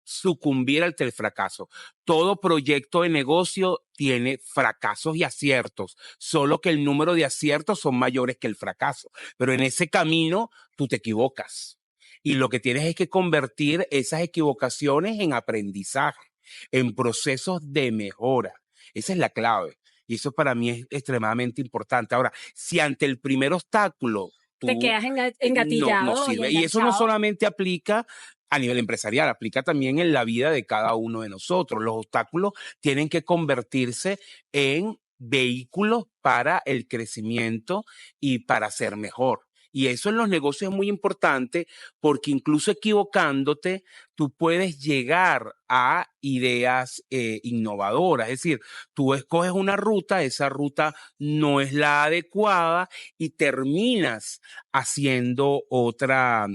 B: sucumbir ante el fracaso. Todo proyecto de negocio tiene fracasos y aciertos, solo que el número de aciertos son mayores que el fracaso. Pero en ese camino tú te equivocas. Y lo que tienes es que convertir esas equivocaciones en aprendizaje, en procesos de mejora. Esa es la clave. Y eso para mí es extremadamente importante. Ahora, si ante el primer obstáculo
A: Te
B: tú
A: quedas
B: no
A: engatillado y
B: sirve. Y eso no
A: enganchado.
B: solamente aplica a nivel empresarial, aplica también en la vida de cada uno de nosotros. Los obstáculos tienen que convertirse en vehículos para el crecimiento y para ser mejor. Y eso en los negocios es muy importante porque incluso equivocándote, tú puedes llegar a ideas innovadoras. Es decir, tú escoges una ruta, esa ruta no es la adecuada y terminas haciendo otra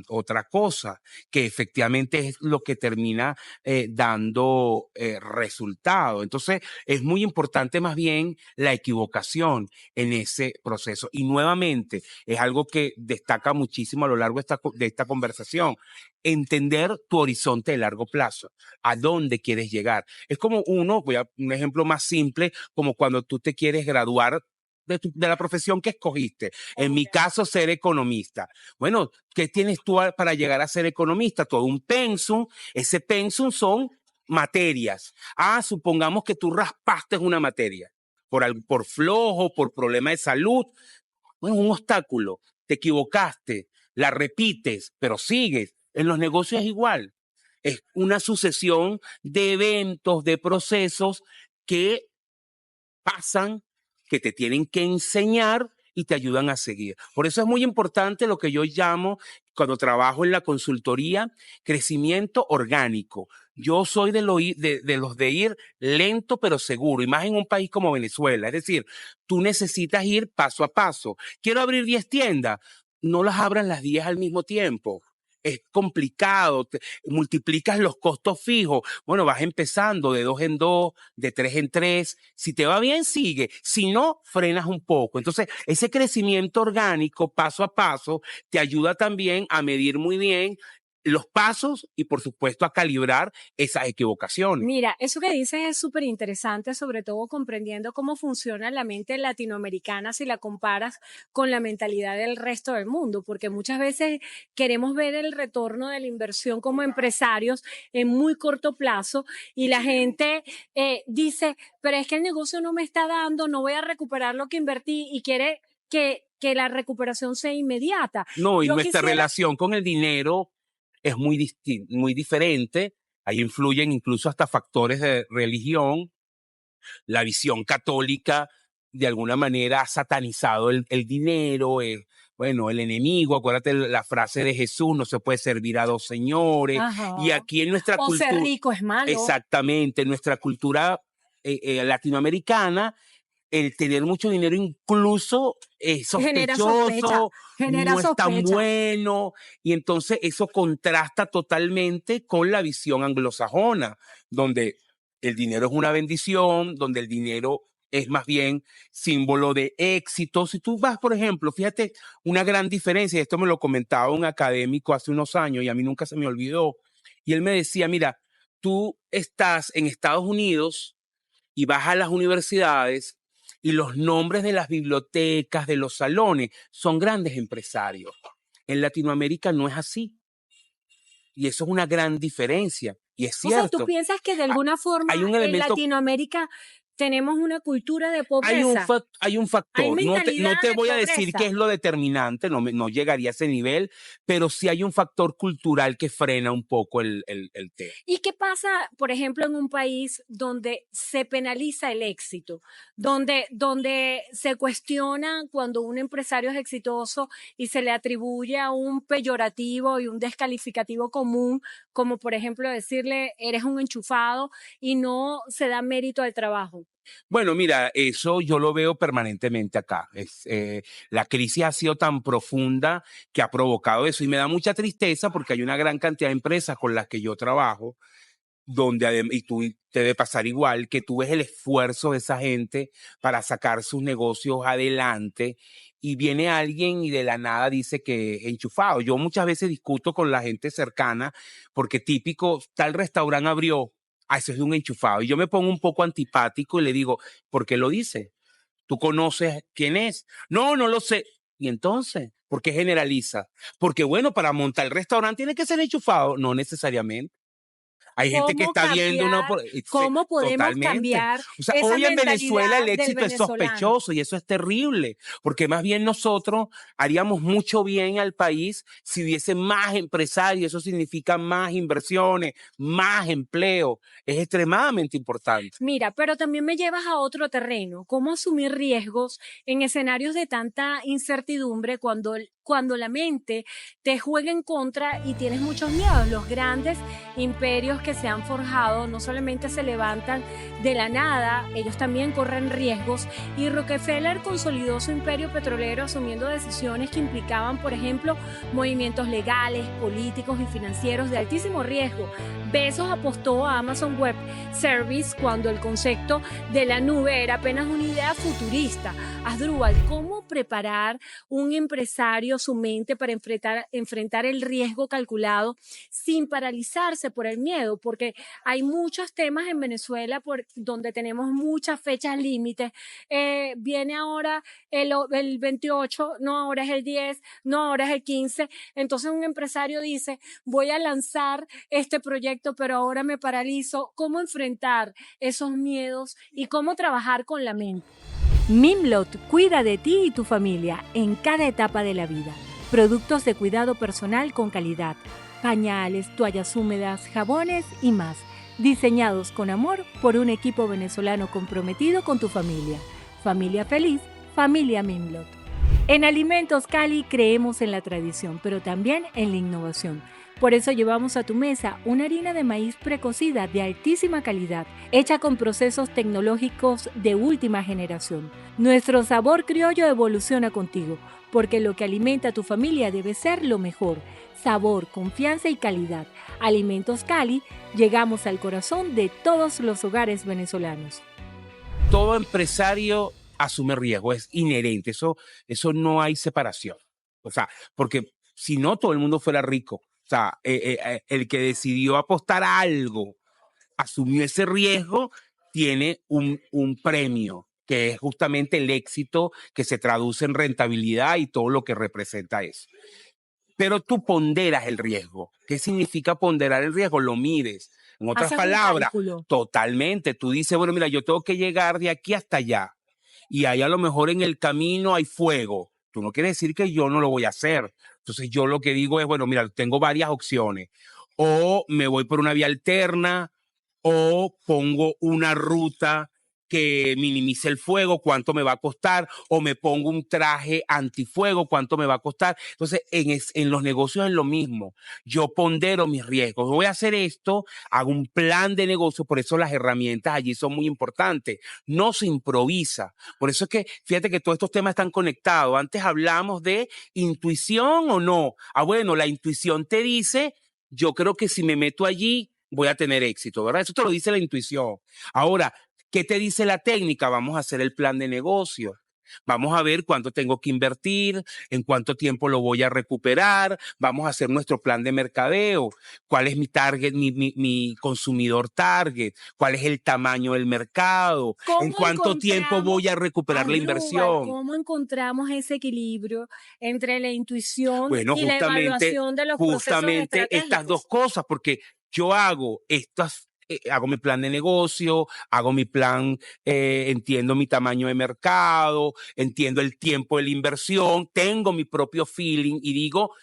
B: cosa, que efectivamente es lo que termina dando resultado. Entonces, es muy importante más bien la equivocación en ese proceso. Y nuevamente, es algo que destaca muchísimo a lo largo de esta conversación. Entender tu horizonte de largo plazo, a dónde quieres llegar. Es como voy a un ejemplo más simple, como cuando tú te quieres graduar de la profesión que escogiste. En mi caso, ser economista. Bueno, ¿qué tienes tú para llegar a ser economista? Todo un pensum. Ese pensum son materias. Supongamos que tú raspaste una materia por flojo, por problema de salud. Bueno, un obstáculo. Te equivocaste, la repites, pero sigues. En los negocios es igual. Es una sucesión de eventos, de procesos que pasan, que te tienen que enseñar y te ayudan a seguir. Por eso es muy importante lo que yo llamo, cuando trabajo en la consultoría, crecimiento orgánico. Yo soy de los de ir lento pero seguro, y más en un país como Venezuela. Es decir, tú necesitas ir paso a paso. Quiero abrir 10 tiendas, no las abras las 10 al mismo tiempo. Es complicado, multiplicas los costos fijos. Bueno, vas empezando de 2 en 2, de 3 en 3. Si te va bien, sigue. Si no, frenas un poco. Entonces, ese crecimiento orgánico, paso a paso, te ayuda también a medir muy bien los pasos y, por supuesto, a calibrar esas equivocaciones.
A: Mira, eso que dices es súper interesante, sobre todo comprendiendo cómo funciona la mente latinoamericana si la comparas con la mentalidad del resto del mundo, porque muchas veces queremos ver el retorno de la inversión como empresarios en muy corto plazo y la gente dice, pero es que el negocio no me está dando, no voy a recuperar lo que invertí y quiere que la recuperación sea inmediata.
B: No, y
A: Yo
B: nuestra
A: quisiera
B: relación con el dinero es muy diferente. Ahí influyen incluso hasta factores de religión. La visión católica de alguna manera ha satanizado el dinero, bueno, el enemigo. Acuérdate la frase de Jesús, no se puede servir a dos señores.
A: Ajá.
B: Y aquí en nuestra
A: O ser
B: cultura,
A: rico es malo.
B: exactamente, en nuestra cultura latinoamericana, el tener mucho dinero incluso es
A: Genera sospecha,
B: sospechoso,
A: genera
B: no es tan
A: sospecha.
B: bueno, y entonces eso contrasta totalmente con la visión anglosajona, donde el dinero es una bendición, donde el dinero es más bien símbolo de éxito. Si tú vas, por ejemplo, fíjate una gran diferencia, y esto me lo comentaba un académico hace unos años y a mí nunca se me olvidó, y él me decía, mira, tú estás en Estados Unidos y vas a las universidades y los nombres de las bibliotecas, de los salones, son grandes empresarios. En Latinoamérica no es así. Y eso es una gran diferencia. Y es
A: O sea, ¿tú
B: cierto.
A: piensas que de alguna forma
B: Hay un
A: en
B: elemento,
A: Latinoamérica tenemos una cultura de
B: hay
A: pobreza?
B: hay un
A: Hay
B: factor. No
A: mentalidad
B: te
A: de
B: voy a decir
A: pobreza.
B: que es lo determinante, no llegaría a ese nivel, pero sí hay un factor cultural que frena un poco el tema.
A: ¿Y qué pasa, por ejemplo, en un país donde se penaliza el éxito, donde se cuestiona cuando un empresario es exitoso y se le atribuye a un peyorativo y un descalificativo común, como por ejemplo decirle eres un enchufado y no se da mérito al trabajo?
B: Bueno, mira, eso yo lo veo permanentemente acá. La crisis ha sido tan profunda que ha provocado eso y me da mucha tristeza porque hay una gran cantidad de empresas con las que yo trabajo donde, y tú te debe pasar igual, que tú ves el esfuerzo de esa gente para sacar sus negocios adelante y viene alguien y de la nada dice que es enchufado. Yo muchas veces discuto con la gente cercana porque típico, tal restaurante abrió, eso es de un enchufado. Y yo me pongo un poco antipático y le digo, ¿por qué lo dice? ¿Tú conoces quién es? No, no lo sé. Y entonces, ¿por qué generaliza? Porque bueno, para montar el restaurante tiene que ser enchufado. No necesariamente. Hay gente que
A: ¿Cómo
B: está viendo una...
A: cambiar? ¿Cómo podemos
B: Totalmente.
A: cambiar
B: O sea,
A: esa
B: hoy en Venezuela el
A: mentalidad del
B: éxito es
A: venezolano?
B: sospechoso y eso es terrible, porque más bien nosotros haríamos mucho bien al país si hubiese más empresarios, eso significa más inversiones, más empleo, es extremadamente importante.
A: Mira, pero también me llevas a otro terreno. ¿Cómo asumir riesgos en escenarios de tanta incertidumbre cuando la mente te juega en contra y tienes muchos miedos? Los grandes imperios que se han forjado no solamente se levantan de la nada, ellos también corren riesgos y Rockefeller consolidó su imperio petrolero asumiendo decisiones que implicaban, por ejemplo, movimientos legales, políticos y financieros de altísimo riesgo. Bezos apostó a Amazon Web Service cuando el concepto de la nube era apenas una idea futurista. Asdrúbal, ¿cómo preparar un empresario su mente para enfrentar el riesgo calculado sin paralizarse por el miedo? Porque hay muchos temas en Venezuela donde tenemos muchas fechas límites. Viene ahora el 28, no, ahora es el 10, no, ahora es el 15. Entonces un empresario dice, voy a lanzar este proyecto, pero ahora me paralizo. ¿Cómo enfrentar esos miedos y cómo trabajar con la mente? Mimlot cuida de ti y tu familia en cada etapa de la vida. Productos de cuidado personal con calidad, pañales, toallas húmedas, jabones y más. Diseñados con amor por un equipo venezolano comprometido con tu familia. Familia feliz, familia Mimlot. En Alimentos Cali creemos en la tradición, pero también en la innovación. Por eso llevamos a tu mesa una harina de maíz precocida de altísima calidad, hecha con procesos tecnológicos de última generación. Nuestro sabor criollo evoluciona contigo, porque lo que alimenta a tu familia debe ser lo mejor. Sabor, confianza y calidad. Alimentos Cali, llegamos al corazón de todos los hogares venezolanos.
B: Todo empresario asume riesgo, es inherente, eso no hay separación. O sea, porque si no todo el mundo fuera rico. O sea, el que decidió apostar a algo, asumió ese riesgo, tiene un premio, que es justamente el éxito que se traduce en rentabilidad y todo lo que representa eso. Pero tú ponderas el riesgo. ¿Qué significa ponderar el riesgo? Lo mides. En otras palabras, totalmente. Tú dices, bueno, mira, yo tengo que llegar de aquí hasta allá. Y ahí a lo mejor en el camino hay fuego. Tú no quieres decir que yo no lo voy a hacer. Entonces yo lo que digo es, bueno, mira, tengo varias opciones. O me voy por una vía alterna, o pongo una ruta que minimice el fuego, cuánto me va a costar, o me pongo un traje antifuego, cuánto me va a costar. Entonces, en los negocios es lo mismo. Yo pondero mis riesgos. Voy a hacer esto, hago un plan de negocio, por eso las herramientas allí son muy importantes. No se improvisa. Por eso es que, fíjate que todos estos temas están conectados. Antes hablamos de intuición o no. Bueno, la intuición te dice, yo creo que si me meto allí, voy a tener éxito, ¿verdad? Eso te lo dice la intuición. Ahora, ¿qué te dice la técnica? Vamos a hacer el plan de negocio. Vamos a ver cuánto tengo que invertir, en cuánto tiempo lo voy a recuperar. Vamos a hacer nuestro plan de mercadeo. ¿Cuál es mi target, mi consumidor target? ¿Cuál es el tamaño del mercado? ¿En cuánto tiempo voy a recuperar la inversión?
A: ¿Cómo encontramos ese equilibrio entre la intuición y la
B: justamente,
A: evaluación de los procesos estratégicos?
B: Estas dos cosas, porque yo hago hago mi plan de negocio, hago mi plan, entiendo mi tamaño de mercado, entiendo el tiempo de la inversión, tengo mi propio feeling y digo,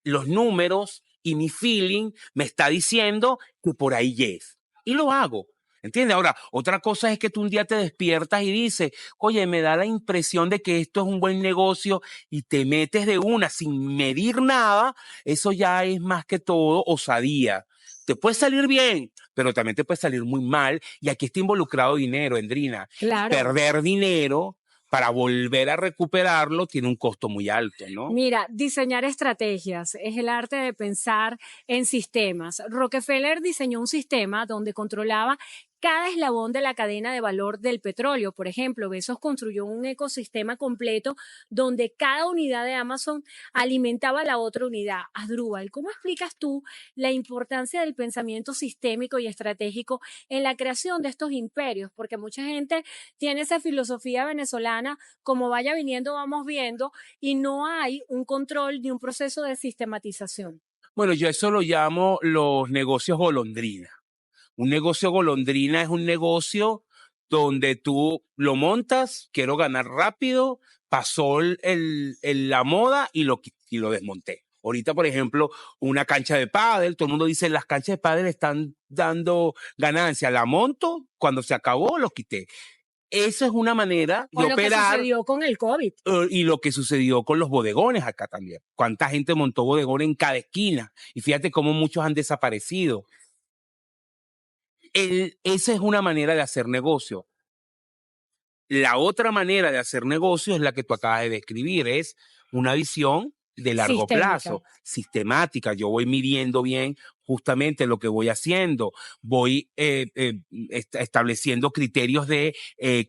B: los números y mi feeling me está diciendo que por ahí es. Y lo hago. ¿Entiendes? Ahora, otra cosa es que tú un día te despiertas y dices, oye, me da la impresión de que esto es un buen negocio y te metes de una sin medir nada, eso ya es más que todo osadía. Te puede salir bien, pero también te puede salir muy mal. Y aquí está involucrado dinero, Endrina.
A: Claro.
B: Perder dinero para volver a recuperarlo tiene un costo muy alto, ¿no?
A: Mira, diseñar estrategias es el arte de pensar en sistemas. Rockefeller diseñó un sistema donde controlaba cada eslabón de la cadena de valor del petróleo. Por ejemplo, Bezos construyó un ecosistema completo donde cada unidad de Amazon alimentaba a la otra unidad. Asdrúbal, ¿cómo explicas tú la importancia del pensamiento sistémico y estratégico en la creación de estos imperios? Porque mucha gente tiene esa filosofía venezolana, como vaya viniendo, vamos viendo, y no hay un control ni un proceso de sistematización.
B: Bueno, yo eso lo llamo los negocios golondrina. Un negocio golondrina es un negocio donde tú lo montas, quiero ganar rápido, pasó la moda y lo desmonté. Ahorita, por ejemplo, una cancha de pádel, todo el mundo dice las canchas de pádel están dando ganancias. La monto, cuando se acabó, lo quité. Esa es una manera de
A: O lo que
B: operar.
A: sucedió con el COVID.
B: Y lo que sucedió con los bodegones acá también. Cuánta gente montó bodegones en cada esquina. Y fíjate cómo muchos han desaparecido. Esa es una manera de hacer negocio. La otra manera de hacer negocio es la que tú acabas de describir, es una visión de largo plazo, sistemática. Yo voy midiendo bien justamente lo que voy haciendo, voy estableciendo criterios de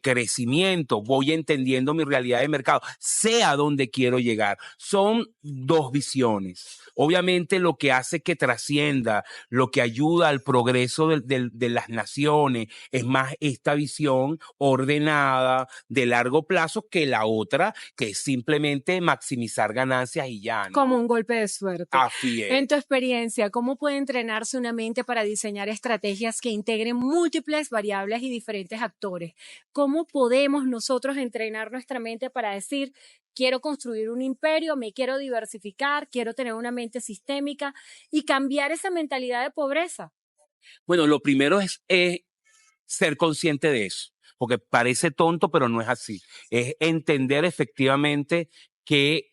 B: crecimiento, voy entendiendo mi realidad de mercado, sé a dónde quiero llegar. Son dos visiones. Obviamente lo que hace que trascienda, lo que ayuda al progreso de las naciones, es más esta visión ordenada de largo plazo que la otra, que es simplemente maximizar ganancias y ya, ¿no?
A: Como un golpe de suerte.
B: Así es.
A: En tu experiencia, ¿cómo puede entrenarse una mente para diseñar estrategias que integren múltiples variables y diferentes actores? ¿Cómo podemos nosotros entrenar nuestra mente para decir, quiero construir un imperio, me quiero diversificar, quiero tener una mente sistémica y cambiar esa mentalidad de pobreza?
B: Bueno, lo primero es ser consciente de eso, porque parece tonto, pero no es así. Es entender efectivamente que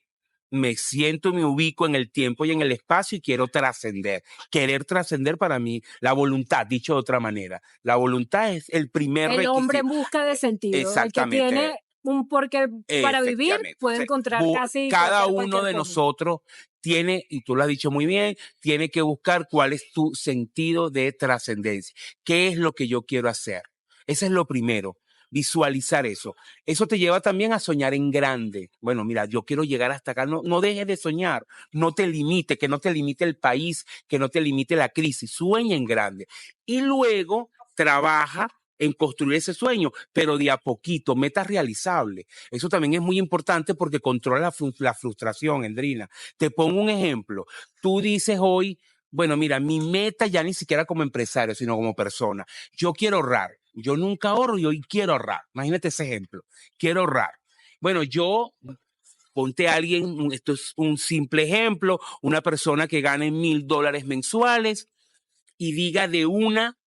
B: me siento, me ubico en el tiempo y en el espacio y quiero trascender. Querer trascender para mí, la voluntad, dicho de otra manera. La voluntad es el primer requisito.
A: El hombre en busca de sentido.
B: Exactamente.
A: El que tiene un porqué para vivir puede encontrar casi
B: cada uno de nosotros tiene, y tú lo has dicho muy bien, tiene que buscar cuál es tu sentido de trascendencia. ¿Qué es lo que yo quiero hacer? Ese es lo primero. Visualizar eso. Eso te lleva también a soñar en grande. Bueno, mira, yo quiero llegar hasta acá. No dejes de soñar. No te limite, que no te limite el país, que no te limite la crisis. Sueña en grande. Y luego trabaja en construir ese sueño, pero de a poquito, metas realizables. Eso también es muy importante porque controla la frustración, Endrina. Te pongo un ejemplo. Tú dices hoy, bueno, mira, mi meta ya ni siquiera como empresario, sino como persona. Yo quiero ahorrar. Yo nunca ahorro y hoy quiero ahorrar. Imagínate ese ejemplo. Quiero ahorrar. Bueno, ponte a alguien, esto es un simple ejemplo, una persona que gane $1,000 mensuales y diga de una,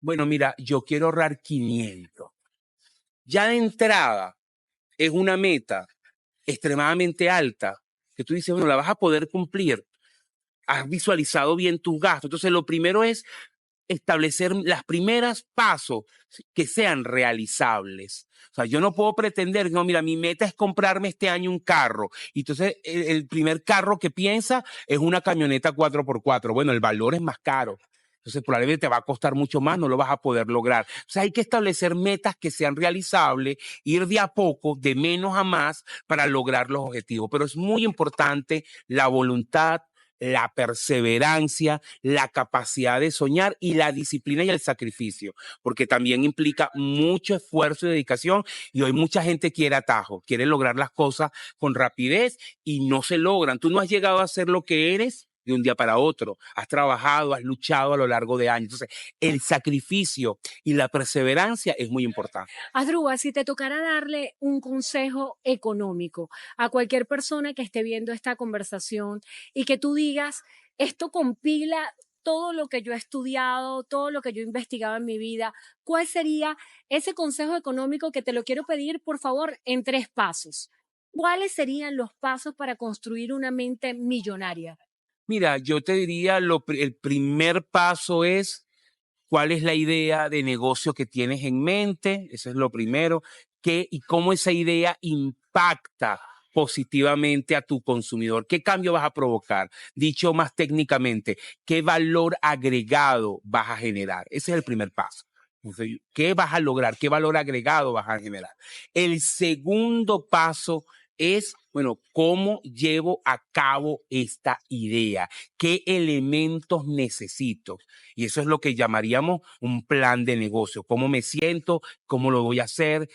B: bueno, mira, yo quiero ahorrar 500. Ya de entrada es una meta extremadamente alta que tú dices, bueno, la vas a poder cumplir. Has visualizado bien tus gastos. Entonces, lo primero es establecer las primeras pasos que sean realizables. O sea, yo no puedo pretender, no, mira, mi meta es comprarme este año un carro. Y entonces, el primer carro que piensa es una camioneta 4x4. Bueno, el valor es más caro. Entonces, probablemente te va a costar mucho más, no lo vas a poder lograr. O sea, hay que establecer metas que sean realizables, ir de a poco, de menos a más, para lograr los objetivos. Pero es muy importante la voluntad, la perseverancia, la capacidad de soñar y la disciplina y el sacrificio, porque también implica mucho esfuerzo y dedicación. Y hoy mucha gente quiere atajo, quiere lograr las cosas con rapidez y no se logran. Tú no has llegado a ser lo que eres de un día para otro. Has trabajado, has luchado a lo largo de años. Entonces, el sacrificio y la perseverancia es muy importante.
A: Asdrúbal, si te tocara darle un consejo económico a cualquier persona que esté viendo esta conversación y que tú digas, esto compila todo lo que yo he estudiado, todo lo que yo he investigado en mi vida, ¿cuál sería ese consejo económico que te lo quiero pedir, por favor, en 3 pasos? ¿Cuáles serían los pasos para construir una mente millonaria?
B: Mira, yo te diría, el primer paso es cuál es la idea de negocio que tienes en mente, eso es lo primero, y cómo esa idea impacta positivamente a tu consumidor. ¿Qué cambio vas a provocar? Dicho más técnicamente, ¿qué valor agregado vas a generar? Ese es el primer paso. Entonces, ¿qué vas a lograr? ¿Qué valor agregado vas a generar? El segundo paso es, bueno, ¿cómo llevo a cabo esta idea? ¿Qué elementos necesito? Y eso es lo que llamaríamos un plan de negocio. ¿Cómo me siento? ¿Cómo lo voy a hacer?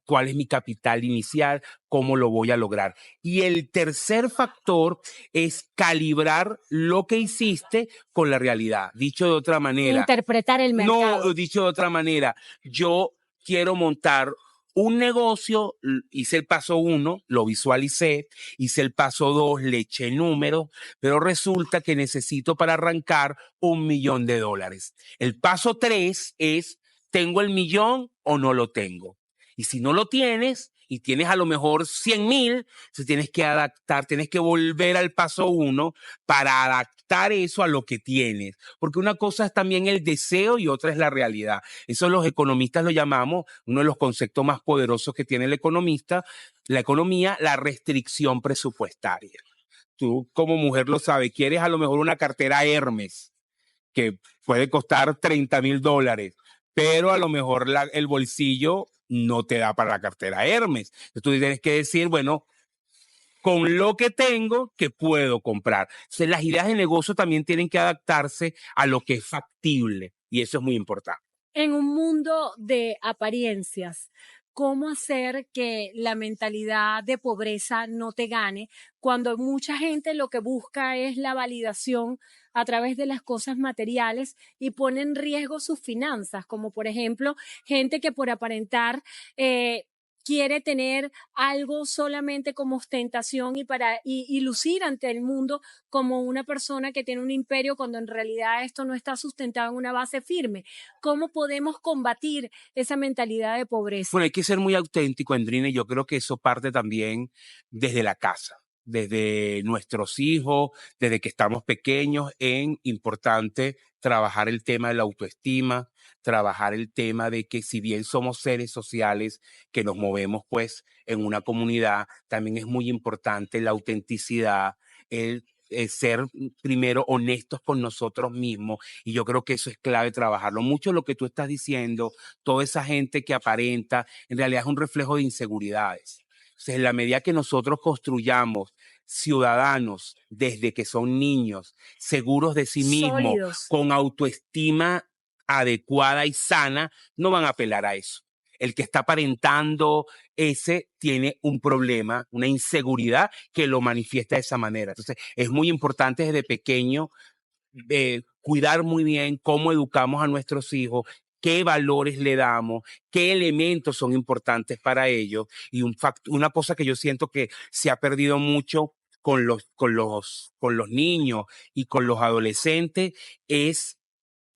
B: ¿Cuál es mi capital inicial? ¿Cómo lo voy a lograr? Y el tercer factor es calibrar lo que hiciste con la realidad. Dicho de otra manera,
A: Interpretar el mercado.
B: no, dicho de otra manera, yo quiero montar un negocio, hice el paso 1, lo visualicé, hice el paso 2, le eché números, pero resulta que necesito para arrancar $1.000.000. El paso 3 es, ¿tengo el millón o no lo tengo? Y si no lo tienes, y tienes a lo mejor 100.000, entonces tienes que adaptar, tienes que volver al paso 1 para adaptar eso a lo que tienes. Porque una cosa es también el deseo y otra es la realidad. Eso los economistas lo llamamos, uno de los conceptos más poderosos que tiene el economista, la economía, la restricción presupuestaria. Tú como mujer lo sabes, quieres a lo mejor una cartera Hermes que puede costar $30.000, pero a lo mejor el bolsillo no te da para la cartera Hermes. Entonces tú tienes que decir, bueno, con lo que tengo, ¿qué puedo comprar? Entonces, las ideas de negocio también tienen que adaptarse a lo que es factible y eso es muy importante.
A: En un mundo de apariencias, ¿cómo hacer que la mentalidad de pobreza no te gane cuando mucha gente lo que busca es la validación a través de las cosas materiales y pone en riesgo sus finanzas? Como por ejemplo, gente que por aparentar quiere tener algo solamente como ostentación y lucir ante el mundo como una persona que tiene un imperio cuando en realidad esto no está sustentado en una base firme. ¿Cómo podemos combatir esa mentalidad de pobreza?
B: Bueno, hay que ser muy auténtico, Andrina, y yo creo que eso parte también desde la casa, desde nuestros hijos, desde que estamos pequeños, en importante trabajar el tema de la autoestima, trabajar el tema de que si bien somos seres sociales que nos movemos pues en una comunidad, también es muy importante la autenticidad, el ser primero honestos con nosotros mismos, y yo creo que eso es clave trabajarlo. Mucho lo que tú estás diciendo, toda esa gente que aparenta, en realidad es un reflejo de inseguridades. Entonces, en la medida que nosotros construyamos ciudadanos desde que son niños, seguros de sí mismos,
A: Sólidos.
B: con autoestima adecuada y sana, no van a apelar a eso. El que está aparentando, ese tiene un problema, una inseguridad que lo manifiesta de esa manera. Entonces, es muy importante desde pequeño cuidar muy bien cómo educamos a nuestros hijos, qué valores le damos, qué elementos son importantes para ellos. Y una cosa que yo siento que se ha perdido mucho con los niños y con los adolescentes es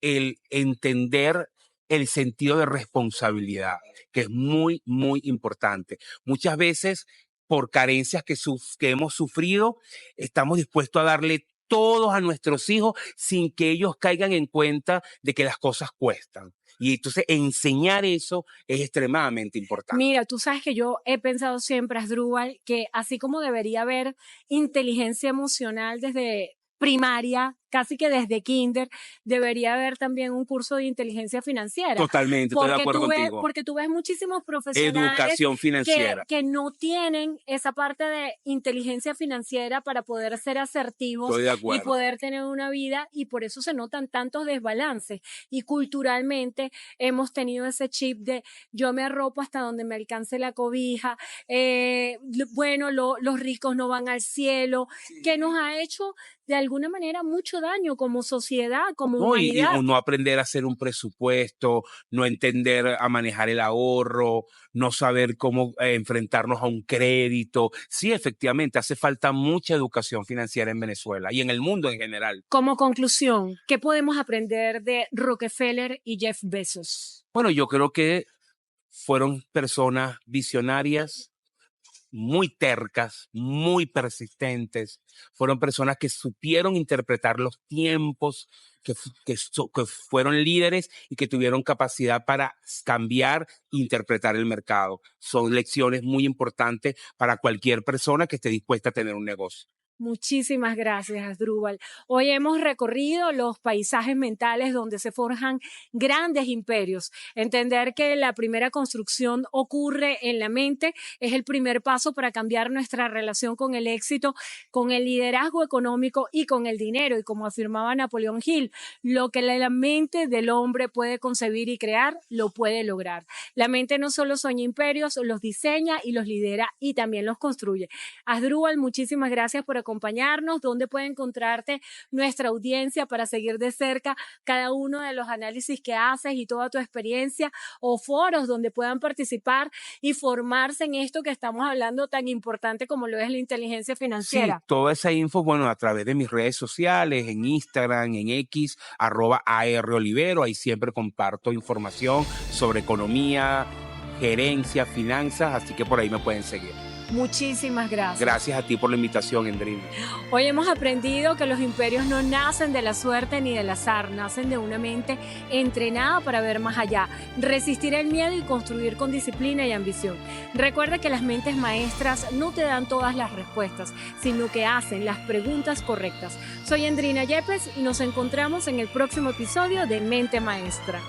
B: el entender el sentido de responsabilidad, que es muy, muy importante. Muchas veces, por carencias que hemos sufrido, estamos dispuestos a darle todos a nuestros hijos sin que ellos caigan en cuenta de que las cosas cuestan. Y entonces enseñar eso es extremadamente importante.
A: Mira, tú sabes que yo he pensado siempre, Asdrúbal, que así como debería haber inteligencia emocional desde primaria, casi que desde kinder, debería haber también un curso de inteligencia financiera.
B: Totalmente, estoy de acuerdo contigo.
A: Porque tú ves muchísimos profesionales
B: Educación financiera.
A: que no tienen esa parte de inteligencia financiera para poder ser asertivos
B: Estoy de
A: y
B: acuerdo.
A: poder tener una vida, y por eso se notan tantos desbalances. Y culturalmente hemos tenido ese chip de yo me arropo hasta donde me alcance la cobija, bueno, los ricos no van al cielo, que nos ha hecho de alguna manera mucho daño como sociedad, como humanidad.
B: Y no aprender a hacer un presupuesto, no entender a manejar el ahorro, no saber cómo enfrentarnos a un crédito. Sí, efectivamente, hace falta mucha educación financiera en Venezuela y en el mundo en general.
A: Como conclusión, ¿qué podemos aprender de Rockefeller y Jeff Bezos?
B: Bueno, yo creo que fueron personas visionarias, muy tercas, muy persistentes. Fueron personas que supieron interpretar los tiempos, que fueron líderes y que tuvieron capacidad para cambiar e interpretar el mercado. Son lecciones muy importantes para cualquier persona que esté dispuesta a tener un negocio.
A: Muchísimas gracias, Asdrúbal. Hoy hemos recorrido los paisajes mentales donde se forjan grandes imperios. Entender que la primera construcción ocurre en la mente es el primer paso para cambiar nuestra relación con el éxito, con el liderazgo económico y con el dinero. Y como afirmaba Napoleón Hill, lo que la mente del hombre puede concebir y crear, lo puede lograr. La mente no solo sueña imperios, los diseña y los lidera y también los construye. Asdrúbal, muchísimas gracias por acompañarnos. ¿Dónde puede encontrarte nuestra audiencia para seguir de cerca cada uno de los análisis que haces y toda tu experiencia, o foros donde puedan participar y formarse en esto que estamos hablando tan importante como lo es la inteligencia financiera?
B: Sí, toda esa info, bueno, a través de mis redes sociales, en Instagram, en X, @AROlivero, ahí siempre comparto información sobre economía, gerencia, finanzas, así que por ahí me pueden seguir.
A: Muchísimas gracias.
B: Gracias a ti por la invitación, Endrina.
A: Hoy hemos aprendido que los imperios no nacen de la suerte ni del azar, nacen de una mente entrenada para ver más allá, resistir el miedo y construir con disciplina y ambición. Recuerda que las mentes maestras no te dan todas las respuestas, sino que hacen las preguntas correctas. Soy Endrina Yepes y nos encontramos en el próximo episodio de Mente Maestra.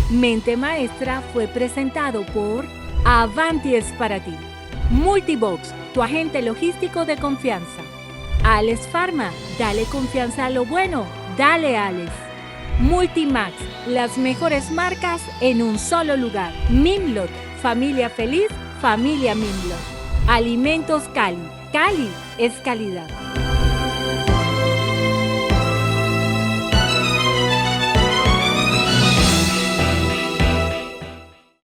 A: Mente Maestra fue presentado por Avanti es para ti. Multibox, tu agente logístico de confianza. Alex Pharma, dale confianza a lo bueno, dale Alex. Multimax, las mejores marcas en un solo lugar. Mimlot, familia feliz, familia Mimlot. Alimentos Cali, Cali es calidad.